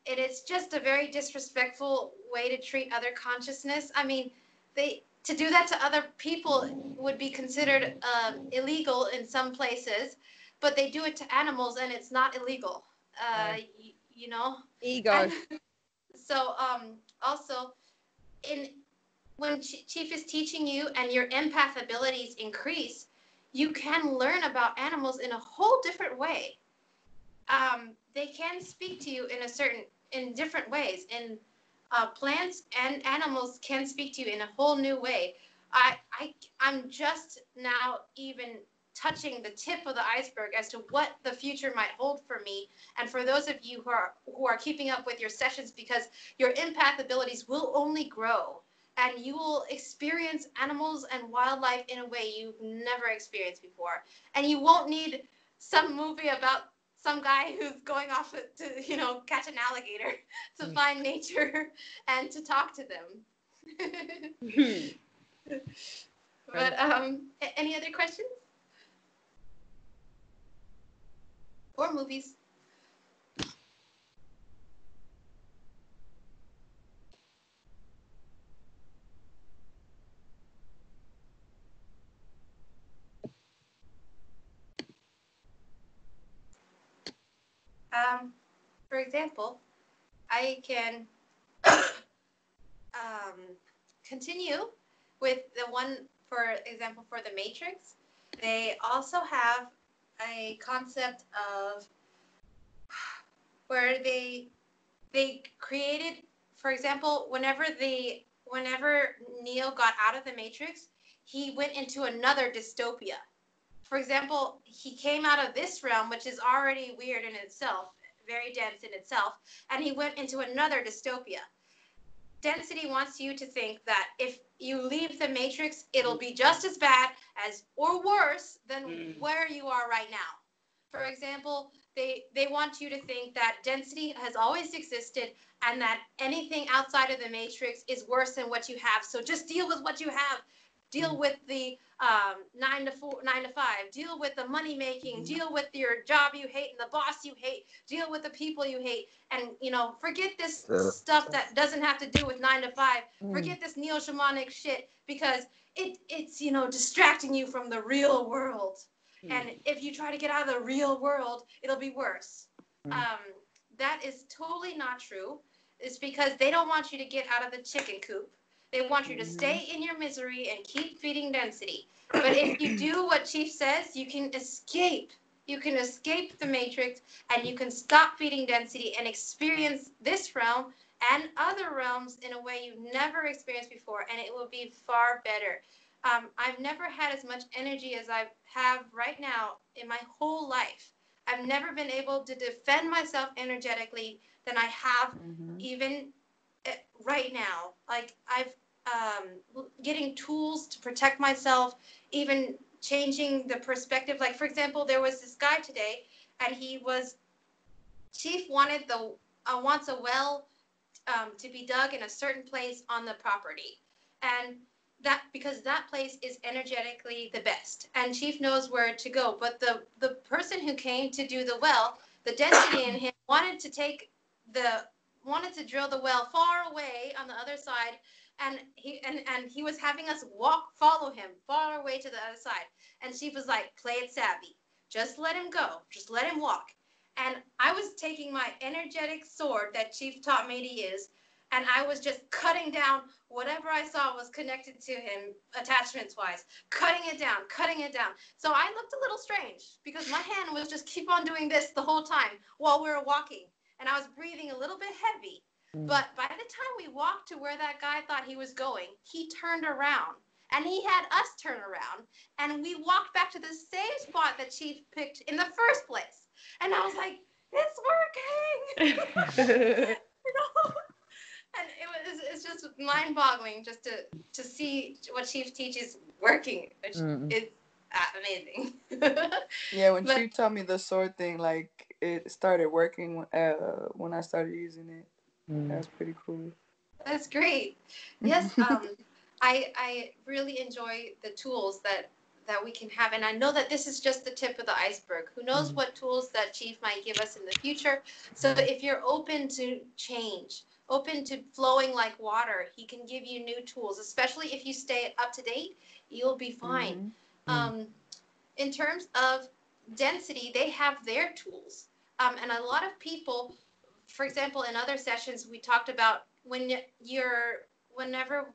And it's just a very disrespectful way to treat other consciousness. I mean, to do that to other people would be considered illegal in some places, but they do it to animals and it's not illegal. you know. Ego. And so also when Chief is teaching you and your empath abilities increase, you can learn about animals in a whole different way. They can speak to you in different ways, and plants and animals can speak to you in a whole new way. I'm just now even touching the tip of the iceberg as to what the future might hold for me, and for those of you who are keeping up with your sessions, because your empath abilities will only grow, and you will experience animals and wildlife in a way you've never experienced before, and you won't need some movie about some guy who's going off to catch an alligator to find nature and to talk to them. But any other questions? Or movies? For example, I can continue with the one, for example, for the Matrix. They also have a concept of where they created, for example, whenever Neo got out of the Matrix, he went into another dystopia. For example, he came out of this realm, which is already weird in itself, very dense in itself, and he went into another dystopia. Density wants you to think that if you leave the Matrix, it'll be just as bad as, or worse than where you are right now. For example, they want you to think that density has always existed and that anything outside of the Matrix is worse than what you have. So just deal with what you have. Deal with the 9 to 5. Deal with the money making. Deal with your job you hate and the boss you hate. Deal with the people you hate. And, forget this stuff that doesn't have to do with 9 to 5. Forget this Neo Shamanic shit, because it's distracting you from the real world. And if you try to get out of the real world, it'll be worse. That is totally not true. It's because they don't want you to get out of the chicken coop. They want you to stay in your misery and keep feeding density. But if you do what Chief says, you can escape. You can escape the Matrix, and you can stop feeding density and experience this realm and other realms in a way you've never experienced before, and it will be far better. I've never had as much energy as I have right now in my whole life. I've never been able to defend myself energetically than I have even right now. Like, I've getting tools to protect myself, even changing the perspective. Like, for example, there was this guy today, and Chief wants a well to be dug in a certain place on the property, and because that place is energetically the best, and Chief knows where to go. But the person who came to do the well, the density in him wanted to drill the well far away on the other side, and he was having us follow him far away to the other side. And Chief was like, play it savvy, just let him go, just let him walk. And I was taking my energetic sword that Chief taught me to use, and I was just cutting down whatever I saw was connected to him, attachments-wise, cutting it down. So I looked a little strange, because my hand was just keep on doing this the whole time while we were walking, and I was breathing a little bit heavy. But by the time we walked to where that guy thought he was going, he turned around, and he had us turn around, and we walked back to the same spot that Chief picked in the first place. And I was like, it's working! And it's just mind-boggling just to see what Chief teaches working, which is amazing. Yeah, when Chief taught me the sword thing, like, it started working when I started using it. That's pretty cool. That's great. Yes, I really enjoy the tools that we can have, and I know that this is just the tip of the iceberg. Who knows what tools that Chief might give us in the future? So if you're open to change, open to flowing like water, he can give you new tools. Especially if you stay up to date, you'll be fine. In terms of density, they have their tools. And a lot of people, for example, in other sessions, we talked about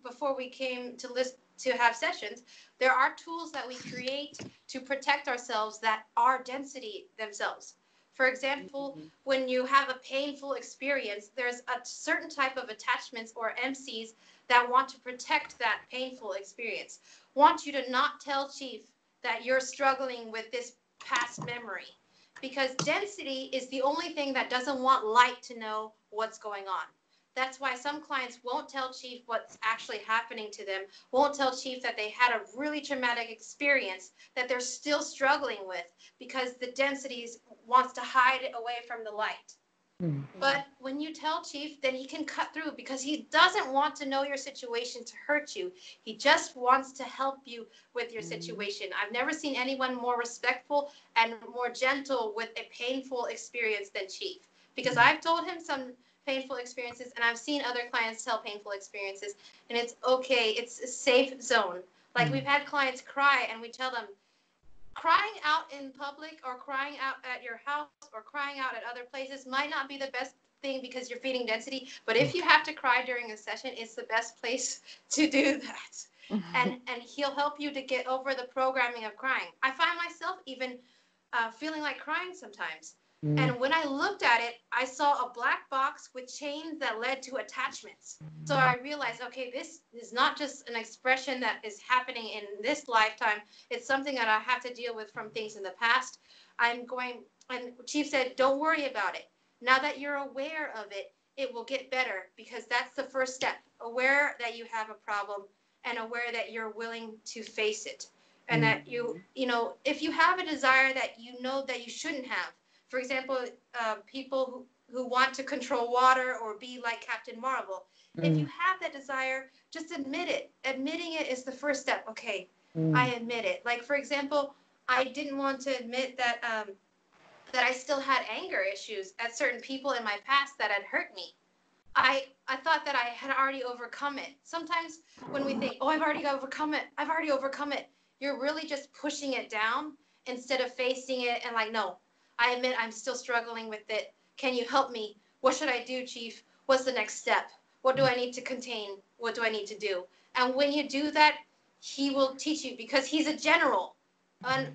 before we came to have sessions, there are tools that we create to protect ourselves that are density themselves. For example, when you have a painful experience, there's a certain type of attachments or MCs that want to protect that painful experience, want you to not tell Chief that you're struggling with this past memory, because density is the only thing that doesn't want light to know what's going on. That's why some clients won't tell Chief what's actually happening to them, won't tell Chief that they had a really traumatic experience that they're still struggling with, because the densities wants to hide it away from the light. Mm-hmm. But when you tell Chief, then he can cut through, because he doesn't want to know your situation to hurt you. He just wants to help you with your situation. I've never seen anyone more respectful and more gentle with a painful experience than Chief, because I've told him some painful experiences, and I've seen other clients tell painful experiences, and it's okay. It's a safe zone. Like we've had clients cry, and we tell them, crying out in public or crying out at your house or crying out at other places might not be the best thing because you're feeding density, but if you have to cry during a session, it's the best place to do that. And he'll help you to get over the programming of crying. I find myself even feeling like crying sometimes. And when I looked at it, I saw a black box with chains that led to attachments. So I realized, okay, this is not just an expression that is happening in this lifetime. It's something that I have to deal with from things in the past. And Chief said, don't worry about it. Now that you're aware of it, it will get better, because that's the first step. Aware that you have a problem and aware that you're willing to face it. And that you know, if you have a desire that you know that you shouldn't have, for example, people who want to control water or be like Captain Marvel, if you have that desire, just admit it. Admitting it is the first step. Okay, I admit it. Like, for example, I didn't want to admit that that I still had anger issues at certain people in my past that had hurt me. I thought that I had already overcome it. Sometimes when we think, oh, I've already overcome it, you're really just pushing it down instead of facing it and like, no, I admit I'm still struggling with it. Can you help me? What should I do, Chief? What's the next step? What do I need to contain? What do I need to do? And when you do that, he will teach you, because he's a general. And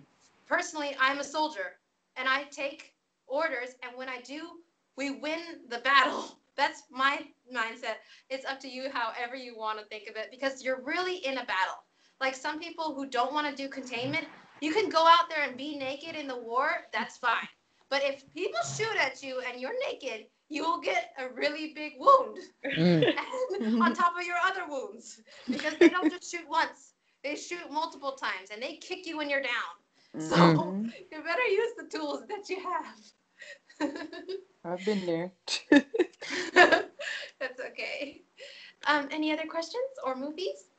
personally, I'm a soldier, and I take orders. And when I do, we win the battle. That's my mindset. It's up to you, however you want to think of it, because you're really in a battle. Like some people who don't want to do containment, you can go out there and be naked in the war, that's fine. But if people shoot at you and you're naked, you will get a really big wound on top of your other wounds, because they don't just shoot once. They shoot multiple times, and they kick you when you're down. So you better use the tools that you have. I've been there. That's okay. Any other questions or movies?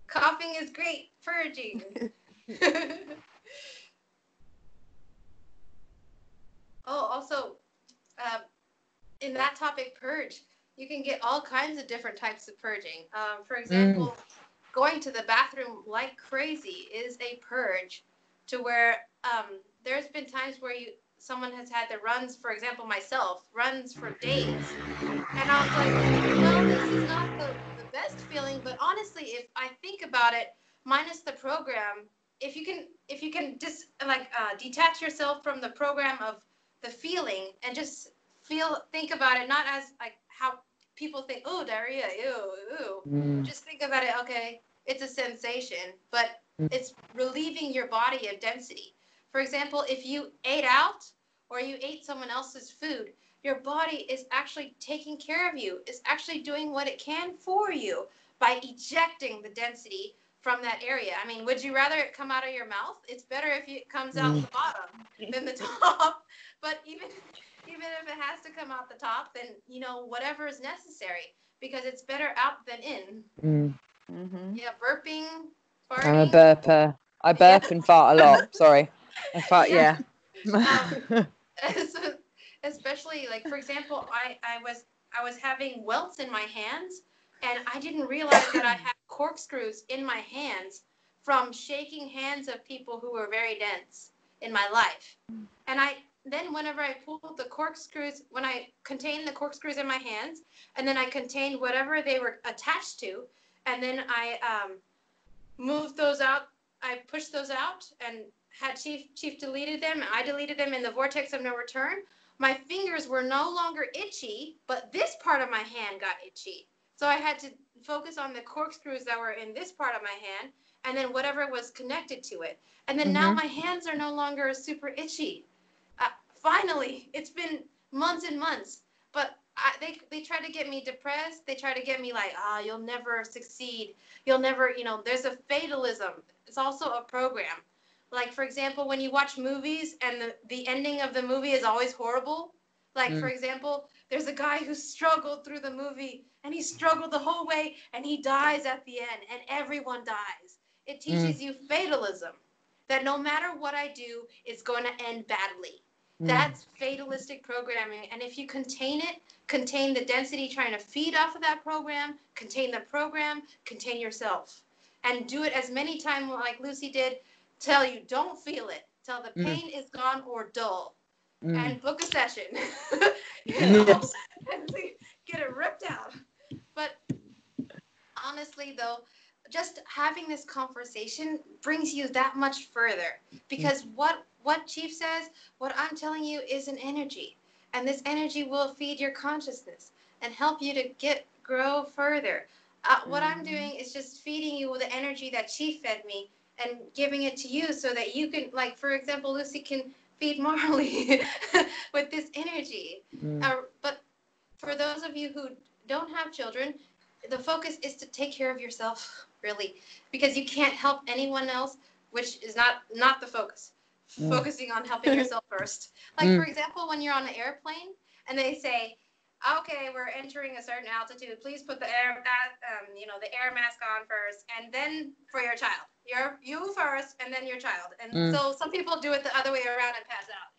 Coughing is great. Purging. Oh, also, in that topic, purge, you can get all kinds of different types of purging. For example, going to the bathroom like crazy is a purge, to where there's been times where someone has had the runs, for example, myself, runs for days. And I was like, well, this is not the best feeling, but honestly, if I think about it, minus the program, if you can just detach yourself from the program of the feeling and just think about it, not as like how people think, oh, diarrhea, ew. Just think about it, okay, it's a sensation, but it's relieving your body of density. For example, if you ate out or you ate someone else's food, your body is actually taking care of you. It's actually doing what it can for you by ejecting the density from that area. I mean, would you rather it come out of your mouth? It's better if it comes out the bottom than the top. But even if it has to come out the top, then, whatever is necessary, because it's better out than in. Yeah, burping, farting. I'm a burper. I burp and fart a lot. Sorry. I fart, yeah. Especially, like, for example, I was having welts in my hands, and I didn't realize that I had corkscrews in my hands from shaking hands of people who were very dense in my life. And then whenever I pulled the corkscrews, when I contained the corkscrews in my hands, and then I contained whatever they were attached to, and then I moved those out, I pushed those out and had Chief deleted them, and I deleted them in the vortex of no return, my fingers were no longer itchy, but this part of my hand got itchy. So I had to focus on the corkscrews that were in this part of my hand, and then whatever was connected to it. And then now my hands are no longer super itchy. Finally, it's been months and months, but they try to get me depressed. They try to get me like, you'll never succeed. You'll never, there's a fatalism. It's also a program. Like, for example, when you watch movies and the ending of the movie is always horrible. Like, for example, there's a guy who struggled through the movie, and he struggled the whole way, and he dies at the end, and everyone dies. It teaches you fatalism, that no matter what I do, it's going to end badly. That's fatalistic programming. And if you contain it, contain the density trying to feed off of that program, contain the program, contain yourself. And do it as many times like Lucy did, till you don't feel it, till the pain is gone or dull. And book a session, Yes. and get it ripped out. But honestly, though, just having this conversation brings you that much further, because what Chief says, what I'm telling you is an energy, and this energy will feed your consciousness and help you to grow further. What I'm doing is just feeding you with the energy that Chief fed me and giving it to you so that you can, like, for example, Lucy can feed Marley with this energy. But for those of you who don't have children, the focus is to take care of yourself, really, because you can't help anyone else, which is not the focus. Focusing on helping yourself first. Like, for example, when you're on an airplane and they say, okay, we're entering a certain altitude, please put the air mask on first, and then for your child. You first, and then your child. And so some people do it the other way around and pass out,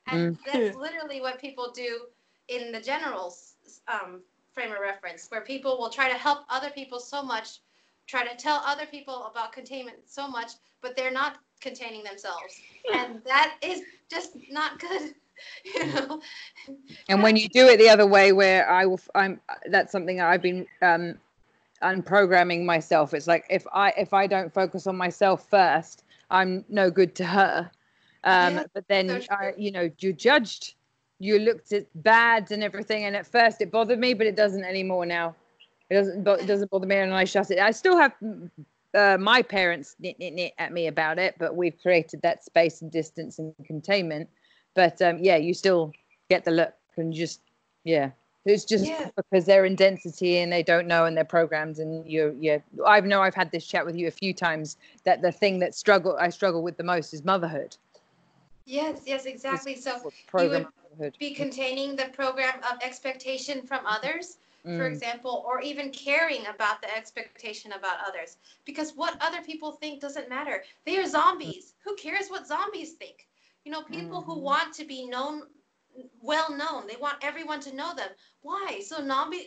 And that's literally what people do in the general frame of reference, where people will try to help other people so much, try to tell other people about containment so much, but they're not containing themselves. And that is just not good. And when you do it the other way, where that's something I've been unprogramming myself. It's like if I don't focus on myself first, I'm no good to her. But then you're judged. You looked at bad and everything, and at first it bothered me, but it doesn't anymore now. It doesn't bother me, and I shut it. I still have my parents nit at me about it, but we've created that space and distance and containment. But you still get the look, and it's just because they're in density and they don't know, and they're programmed. And I've had this chat with you a few times, that the thing that I struggle with the most is motherhood. Yes, exactly. So you would be containing the program of expectation from others, for example, or even caring about the expectation about others. Because what other people think doesn't matter. They are zombies. Who cares what zombies think? People who want to be well known. They want everyone to know them. Why? So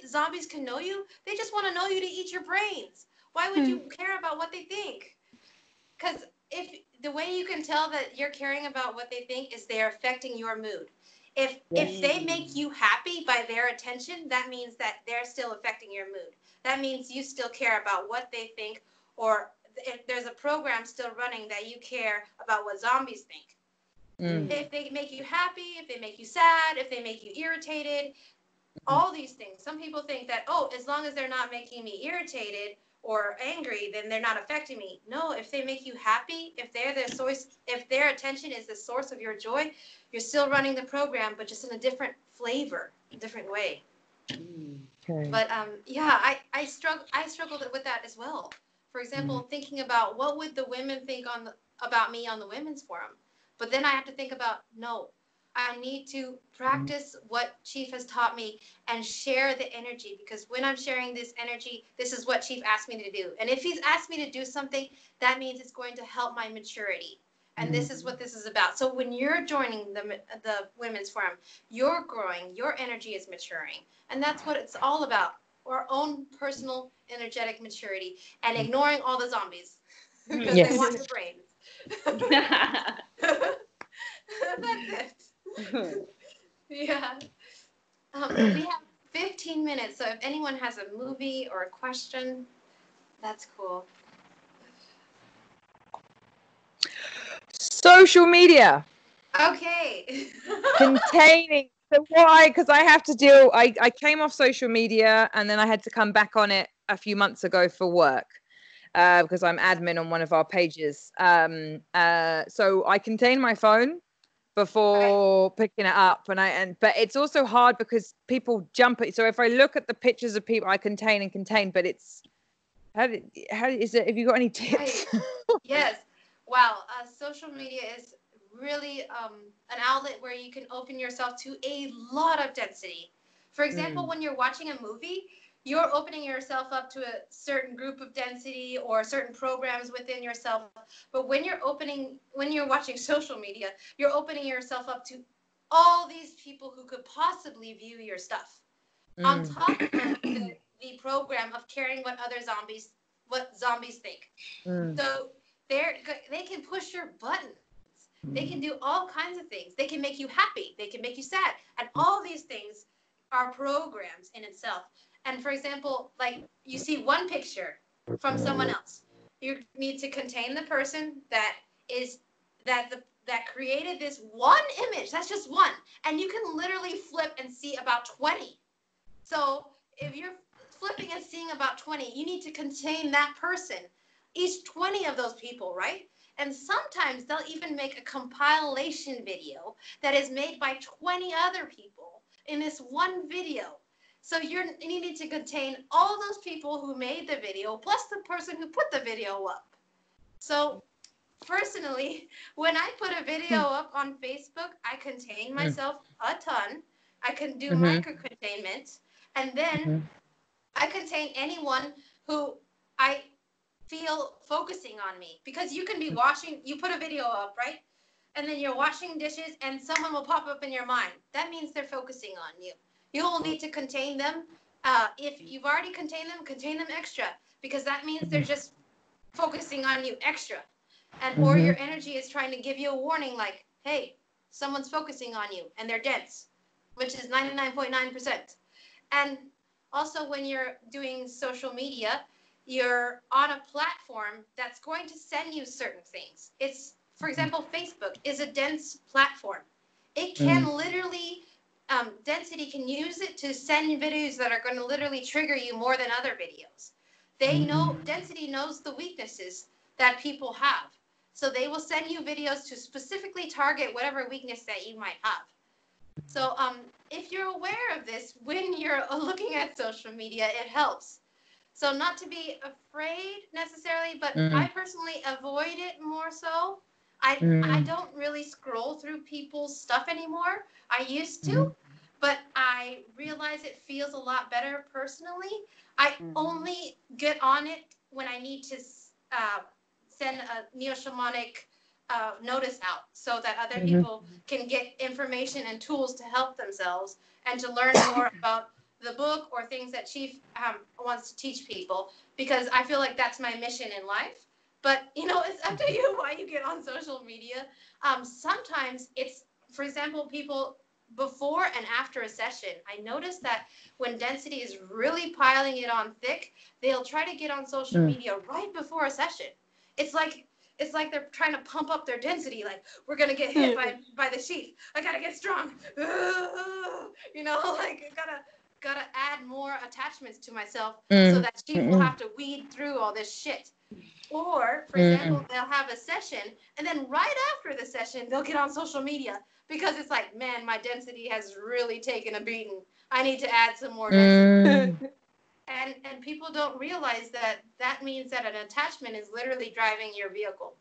zombies can know you? They just want to know you to eat your brains. Why would you care about what they think? Because if the way you can tell that you're caring about what they think is they're affecting your mood. If they make you happy by their attention, that means that they're still affecting your mood. That means you still care about what they think, or if there's a program still running that you care about what zombies think. If they make you happy, if they make you sad, if they make you irritated, all these things. Some people think that, as long as they're not making me irritated or angry, then they're not affecting me. No, if they make you happy, if they're the source, if their attention is the source of your joy, you're still running the program, but just in a different flavor, a different way. Okay. But I struggled with that as well. For example, thinking about what would the women think about me on the women's forum. But then I have to think about, no, I need to practice what Chief has taught me and share the energy, because when I'm sharing this energy, this is what Chief asked me to do. And if he's asked me to do something, that means it's going to help my maturity. And this is what this is about. So when you're joining the women's forum, you're growing, your energy is maturing. And that's what it's all about. our own personal energetic maturity and ignoring all the zombies because Yes. they want your brains. That's it. Yeah. We have 15 minutes, so if anyone has a movie or a question, that's cool. Social media. Okay. Containing. So why? Because I have to deal. I came off social media and then I had to come back on it a few months ago for work because I'm admin on one of our pages. So I contain my phone before picking it up, but it's also hard because people jump it. So if I look at the pictures of people, I contain, but it's how is it? Have you got any tips? Right. Yes. Wow. Social media is really an outlet where you can open yourself to a lot of density. For example, when you're watching a movie, you're opening yourself up to a certain group of density or certain programs within yourself. But when you're watching social media, you're opening yourself up to all these people who could possibly view your stuff. On top of the program of caring what zombies think. So they can push your buttons. They can do all kinds of things. They can make you happy. They can make you sad. And all these things are programs in itself. And for example, like you see one picture from someone else. You need to contain the person that created this one image. That's just one. And you can literally flip and see about 20. So if you're flipping and seeing about 20, you need to contain that person. Each 20 of those people, right? And sometimes they'll even make a compilation video that is made by 20 other people in this one video. So you need to contain all those people who made the video, plus the person who put the video up. So personally, when I put a video up on Facebook, I contain myself a ton. I can do micro-containment. And then I contain anyone who I feel focusing on me, because you can be you put a video up, right? And then you're washing dishes and someone will pop up in your mind. That means they're focusing on you. You'll need to contain them. If you've already contained them, contain them extra, because that means they're just focusing on you extra. And or your energy is trying to give you a warning like, hey, someone's focusing on you and they're dense, which is 99.9%. And also when you're doing social media, you're on a platform that's going to send you certain things. It's, for example, Facebook is a dense platform. It can literally, density can use it to send videos that are going to literally trigger you more than other videos. They know, density knows the weaknesses that people have. So they will send you videos to specifically target whatever weakness that you might have. So if you're aware of this when you're looking at social media, it helps. So not to be afraid necessarily, but I personally avoid it more so. I don't really scroll through people's stuff anymore. I used to, but I realize it feels a lot better personally. I only get on it when I need to send a Neo Shamanic notice out so that other people can get information and tools to help themselves and to learn more about the book or things that Chief wants to teach people, because I feel like that's my mission in life. But, you know, it's up to you why you get on social media. Sometimes it's, for example, people before and after a session, I noticed that when density is really piling it on thick, they'll try to get on social media right before a session. It's like they're trying to pump up their density. Like, we're going to get hit by the Chief. I got to get strong. You know, like, I gotta add more attachments to myself so that Chief will have to weed through all this shit. Or, for example, they'll have a session, and then right after the session, they'll get on social media because it's like, man, my density has really taken a beating. I need to add some more density. And people don't realize that means that an attachment is literally driving your vehicle.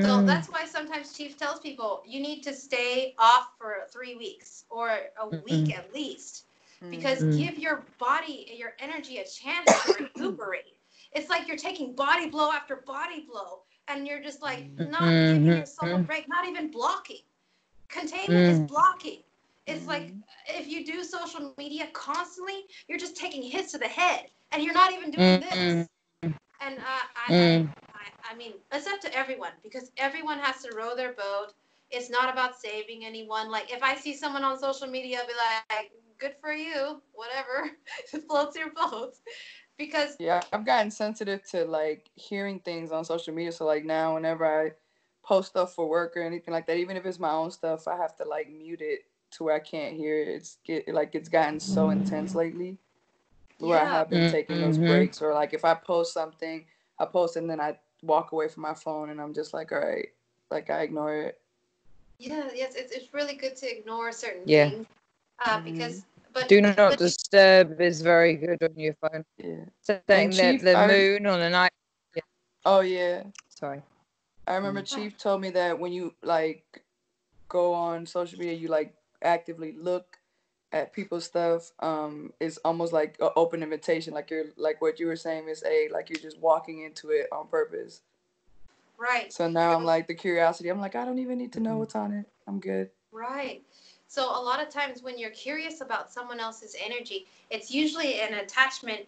So that's why sometimes Chief tells people you need to stay off for 3 weeks or a week at least, because give your body, your energy a chance to recuperate. It's like you're taking body blow after body blow, and you're just like not giving yourself a break, not even blocking. Containment is blocking. It's like if you do social media constantly, you're just taking hits to the head, and you're not even doing this. And I mean, it's up to everyone, because everyone has to row their boat. It's not about saving anyone. Like, if I see someone on social media, I'll be like, good for you, whatever, floats your boat. Because I've gotten sensitive to like hearing things on social media. So like now, whenever I post stuff for work or anything like that, even if it's my own stuff, I have to like mute it to where I can't hear it. It's gotten so intense lately, where I have been taking those breaks, or like if I post something, I post and then I walk away from my phone and I'm just like, all right, like I ignore it. Yeah, yes, it's really good to ignore certain things, because do not disturb is very good on your phone. Yeah. Setting the moon on a night. Yeah. Oh yeah. Sorry. I remember Chief told me that when you like go on social media, you like actively look at people's stuff. It's almost like an open invitation, like you're like what you were saying, Miss A, like you're just walking into it on purpose. Right. So now I'm like the curiosity. I'm like, I don't even need to know what's on it. I'm good. Right. So a lot of times when you're curious about someone else's energy, it's usually an attachment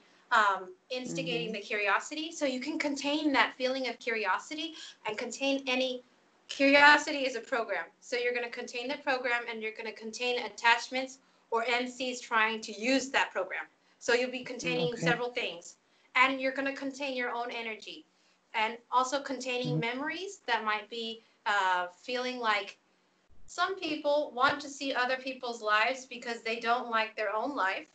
instigating the curiosity. So you can contain that feeling of curiosity and contain any. Curiosity is a program. So you're going to contain the program, and you're going to contain attachments or MCs trying to use that program. So you'll be containing several things, and you're going to contain your own energy, and also containing memories that might be feeling like. Some people want to see other people's lives because they don't like their own life.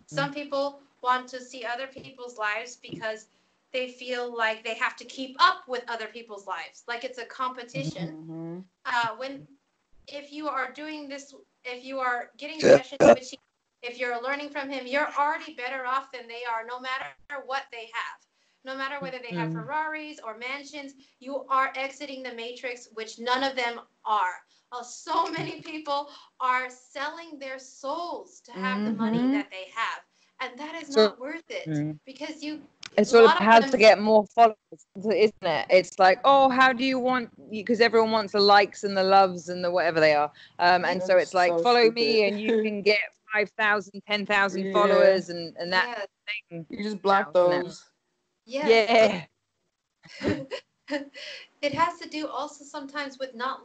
Some people want to see other people's lives because they feel like they have to keep up with other people's lives, like it's a competition. If you are doing this, if you are getting sessions with Chief, if you're learning from him, you're already better off than they are, no matter what they have. No matter whether they have Ferraris or mansions, you are exiting the matrix, which none of them are. So many people are selling their souls to have the money that they have. And that is not worth it, because it's all how to get more followers, isn't it? It's like, oh, how do you want, because everyone wants the likes and the loves and the whatever they are. And so it's like, follow me and you can get 5,000, 10,000 followers and that thing. You just block those. Yes. Yeah. It has to do also sometimes with not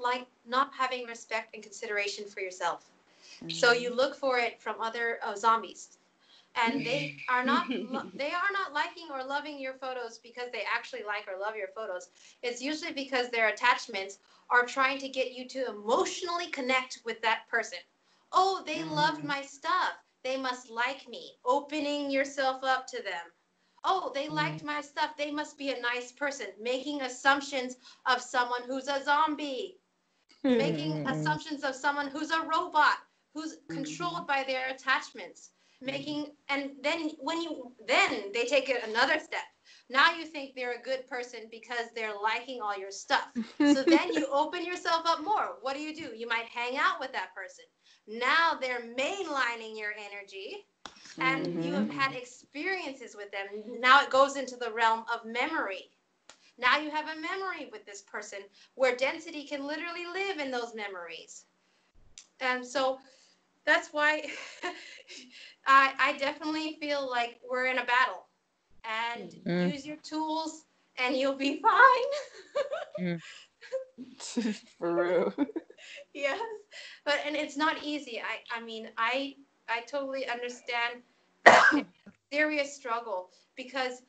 having respect and consideration for yourself. So you look for it from other zombies, and they are not liking or loving your photos because they actually like or love your photos. It's usually because their attachments are trying to get you to emotionally connect with that person. Oh, they loved my stuff, they must like me. Opening yourself up to them. Oh, they liked my stuff, they must be a nice person. Making assumptions of someone who's a zombie. Making assumptions of someone who's a robot, who's controlled by their attachments. And then then they take it another step. Now you think they're a good person because they're liking all your stuff. So then you open yourself up more. What do? You might hang out with that person. Now they're mainlining your energy, and you have had experiences with them. Now it goes into the realm of memory. Now you have a memory with this person where density can literally live in those memories. And so that's why I definitely feel like we're in a battle. And use your tools and you'll be fine. For real. Yes. And it's not easy. I mean, I totally understand that it's a serious struggle, because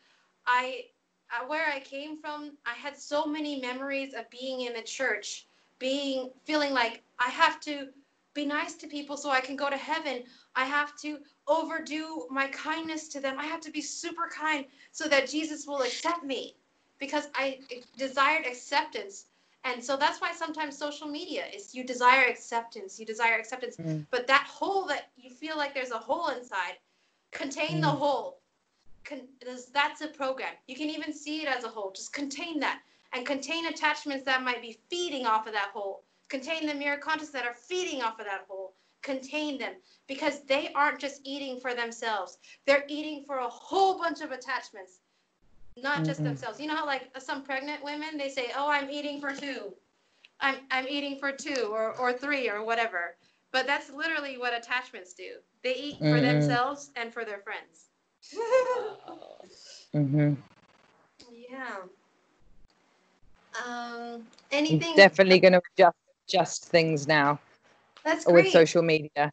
where I came from, I had so many memories of being in a church, feeling like I have to be nice to people so I can go to heaven. I have to overdo my kindness to them. I have to be super kind so that Jesus will accept me, because I desired acceptance. And so that's why sometimes social media is you desire acceptance. But that hole that you feel like there's a hole inside, contain the hole. That's a program. You can even see it as a whole. Just contain that, and contain attachments that might be feeding off of that hole. Contain the mirror conscious that are feeding off of that hole. Contain them, because they aren't just eating for themselves. They're eating for a whole bunch of attachments, not just themselves. You know how like some pregnant women, they say, "Oh, I'm eating for two. I'm eating for two or three or whatever." But that's literally what attachments do. They eat for themselves and for their friends. Yeah. Anything? I'm definitely going to adjust things now. That's with great. social media.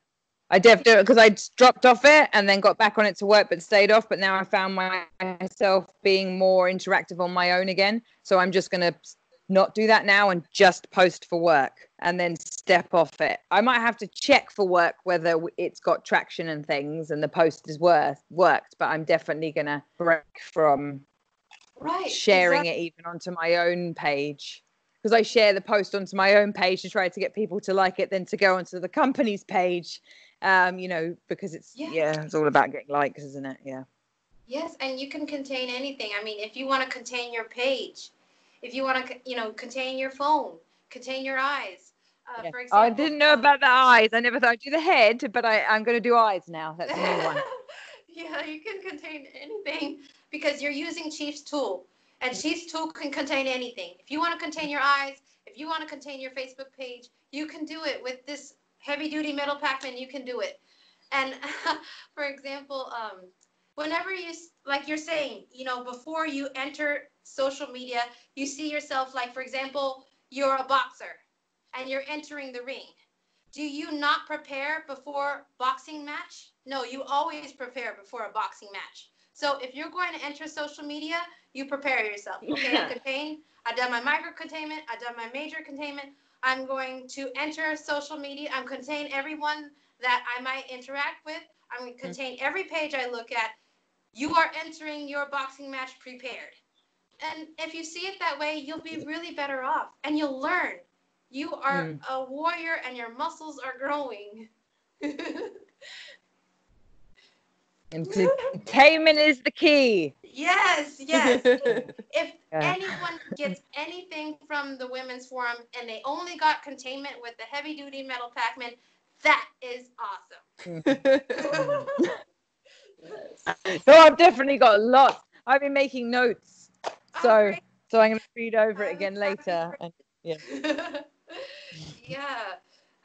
I definitely, because I dropped off it and then got back on it to work, but stayed off. But now I found myself being more interactive on my own again. So I'm just going to not do that now and just post for work and then step off it. I might have to check for work whether it's got traction and things and the post is worked, but I'm definitely going to break from sharing it even onto my own page. Because I share the post onto my own page to try to get people to like it, then to go onto the company's page, because it's it's all about getting likes, isn't it? Yeah. Yes, and you can contain anything. I mean, if you want to contain your page, if you want to, contain your phone, contain your eyes. For example, I didn't know about the eyes. I never thought I'd do the head, but I'm going to do eyes now. That's a new one. Yeah, you can contain anything because you're using Chief's tool. And Chief's tool can contain anything. If you want to contain your eyes, if you want to contain your Facebook page, you can do it with this heavy-duty metal Pac-Man. You can do it. And for example, whenever like you're saying, before you enter social media, you see yourself, like, for example, you're a boxer and you're entering the ring. Do you not prepare before boxing match? No, you always prepare before a boxing match. So if you're going to enter social media, you prepare yourself. Okay, I'm contained. I've done my micro containment. I've done my major containment. I'm going to enter social media. I'm contain everyone that I might interact with. I'm going to contain every page I look at. You are entering your boxing match prepared. And if you see it that way, you'll be really better off and you'll learn. You are a warrior and your muscles are growing. Containment is the key. Yes. If anyone gets anything from the Women's Forum and they only got containment with the heavy-duty metal Pac-Man, that is awesome. No, I've definitely got lots. I've been making notes. So I'm going to read over it again later. And, yeah.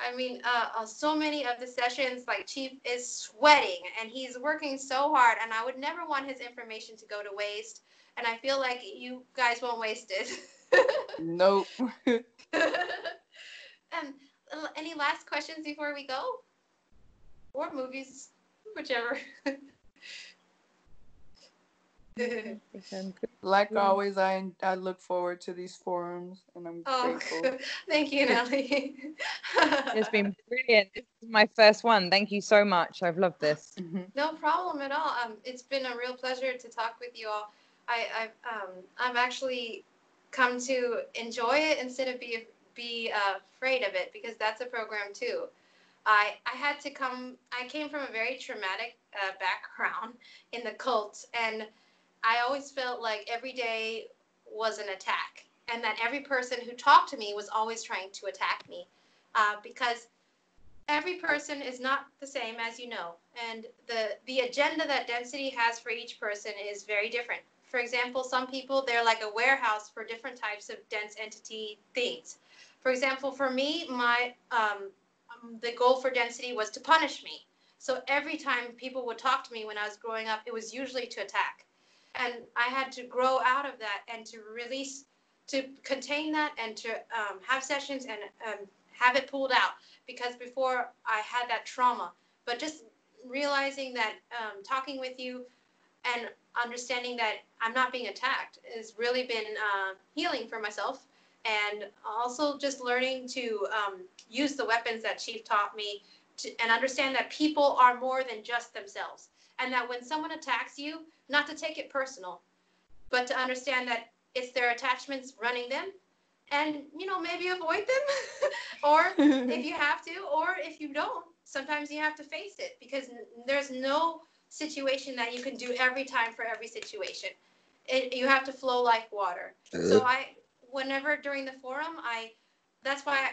I mean, so many of the sessions, like, Chief is sweating and he's working so hard, and I would never want his information to go to waste. And I feel like you guys won't waste it. Nope. And any last questions before we go? Or movies, whichever. Like always, I look forward to these forums, and I'm grateful. Thank you, Nelly. It's been brilliant. This is my first one. Thank you so much. I've loved this. No problem at all. It's been a real pleasure to talk with you all. I've actually come to enjoy it instead of be afraid of it, because that's a program too. I came from a very traumatic background in the cult, and I always felt like every day was an attack, and that every person who talked to me was always trying to attack me, because every person is not the same, as you know, and the agenda that density has for each person is very different. For example, some people, they're like a warehouse for different types of dense entity things. For example, for me, the goal for density was to punish me. So every time people would talk to me when I was growing up, it was usually to attack. And I had to grow out of that and to release, to contain that, and to have sessions and have it pulled out, because before I had that trauma. But just realizing that talking with you and understanding that I'm not being attacked has really been healing for myself. And also just learning to use the weapons that Chief taught me and understand that people are more than just themselves. And that when someone attacks you, not to take it personal, but to understand that it's their attachments running them, and, maybe avoid them, or if you have to, or if you don't, sometimes you have to face it, because there's no situation that you can do every time for every situation. You have to flow like water. So whenever during the forum, that's why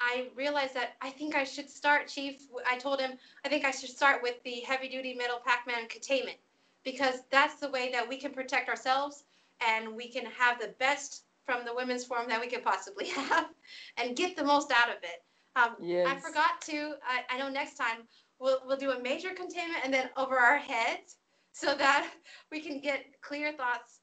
I realized that I think I should start, Chief. I told him, I think I should start with the heavy-duty metal Pac-Man containment, because that's the way that we can protect ourselves and we can have the best from the Women's Forum that we could possibly have and get the most out of it. I Yes. forgot to. I know next time we'll do a major containment and then over our heads, so that we can get clear thoughts,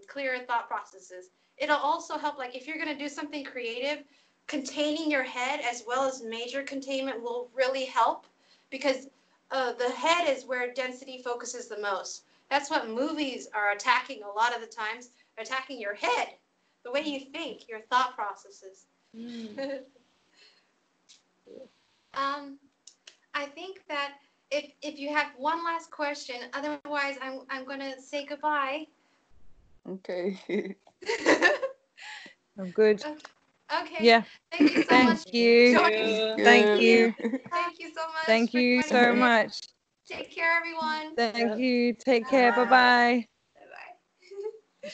clear thought processes. It'll also help, like if you're gonna do something creative, containing your head as well as major containment will really help, because the head is where density focuses the most. That's what movies are attacking a lot of the times, attacking your head, the way you think, your thought processes. I think that if you have one last question, otherwise I'm gonna say goodbye. Okay. I'm good. Okay. Yeah. Thank you so Thank much. you. Joining. Thank you. Thank you so much. Thank for you joining so in. much. Take care, everyone. Thank Yep. you. Take care. Bye-bye. Bye bye.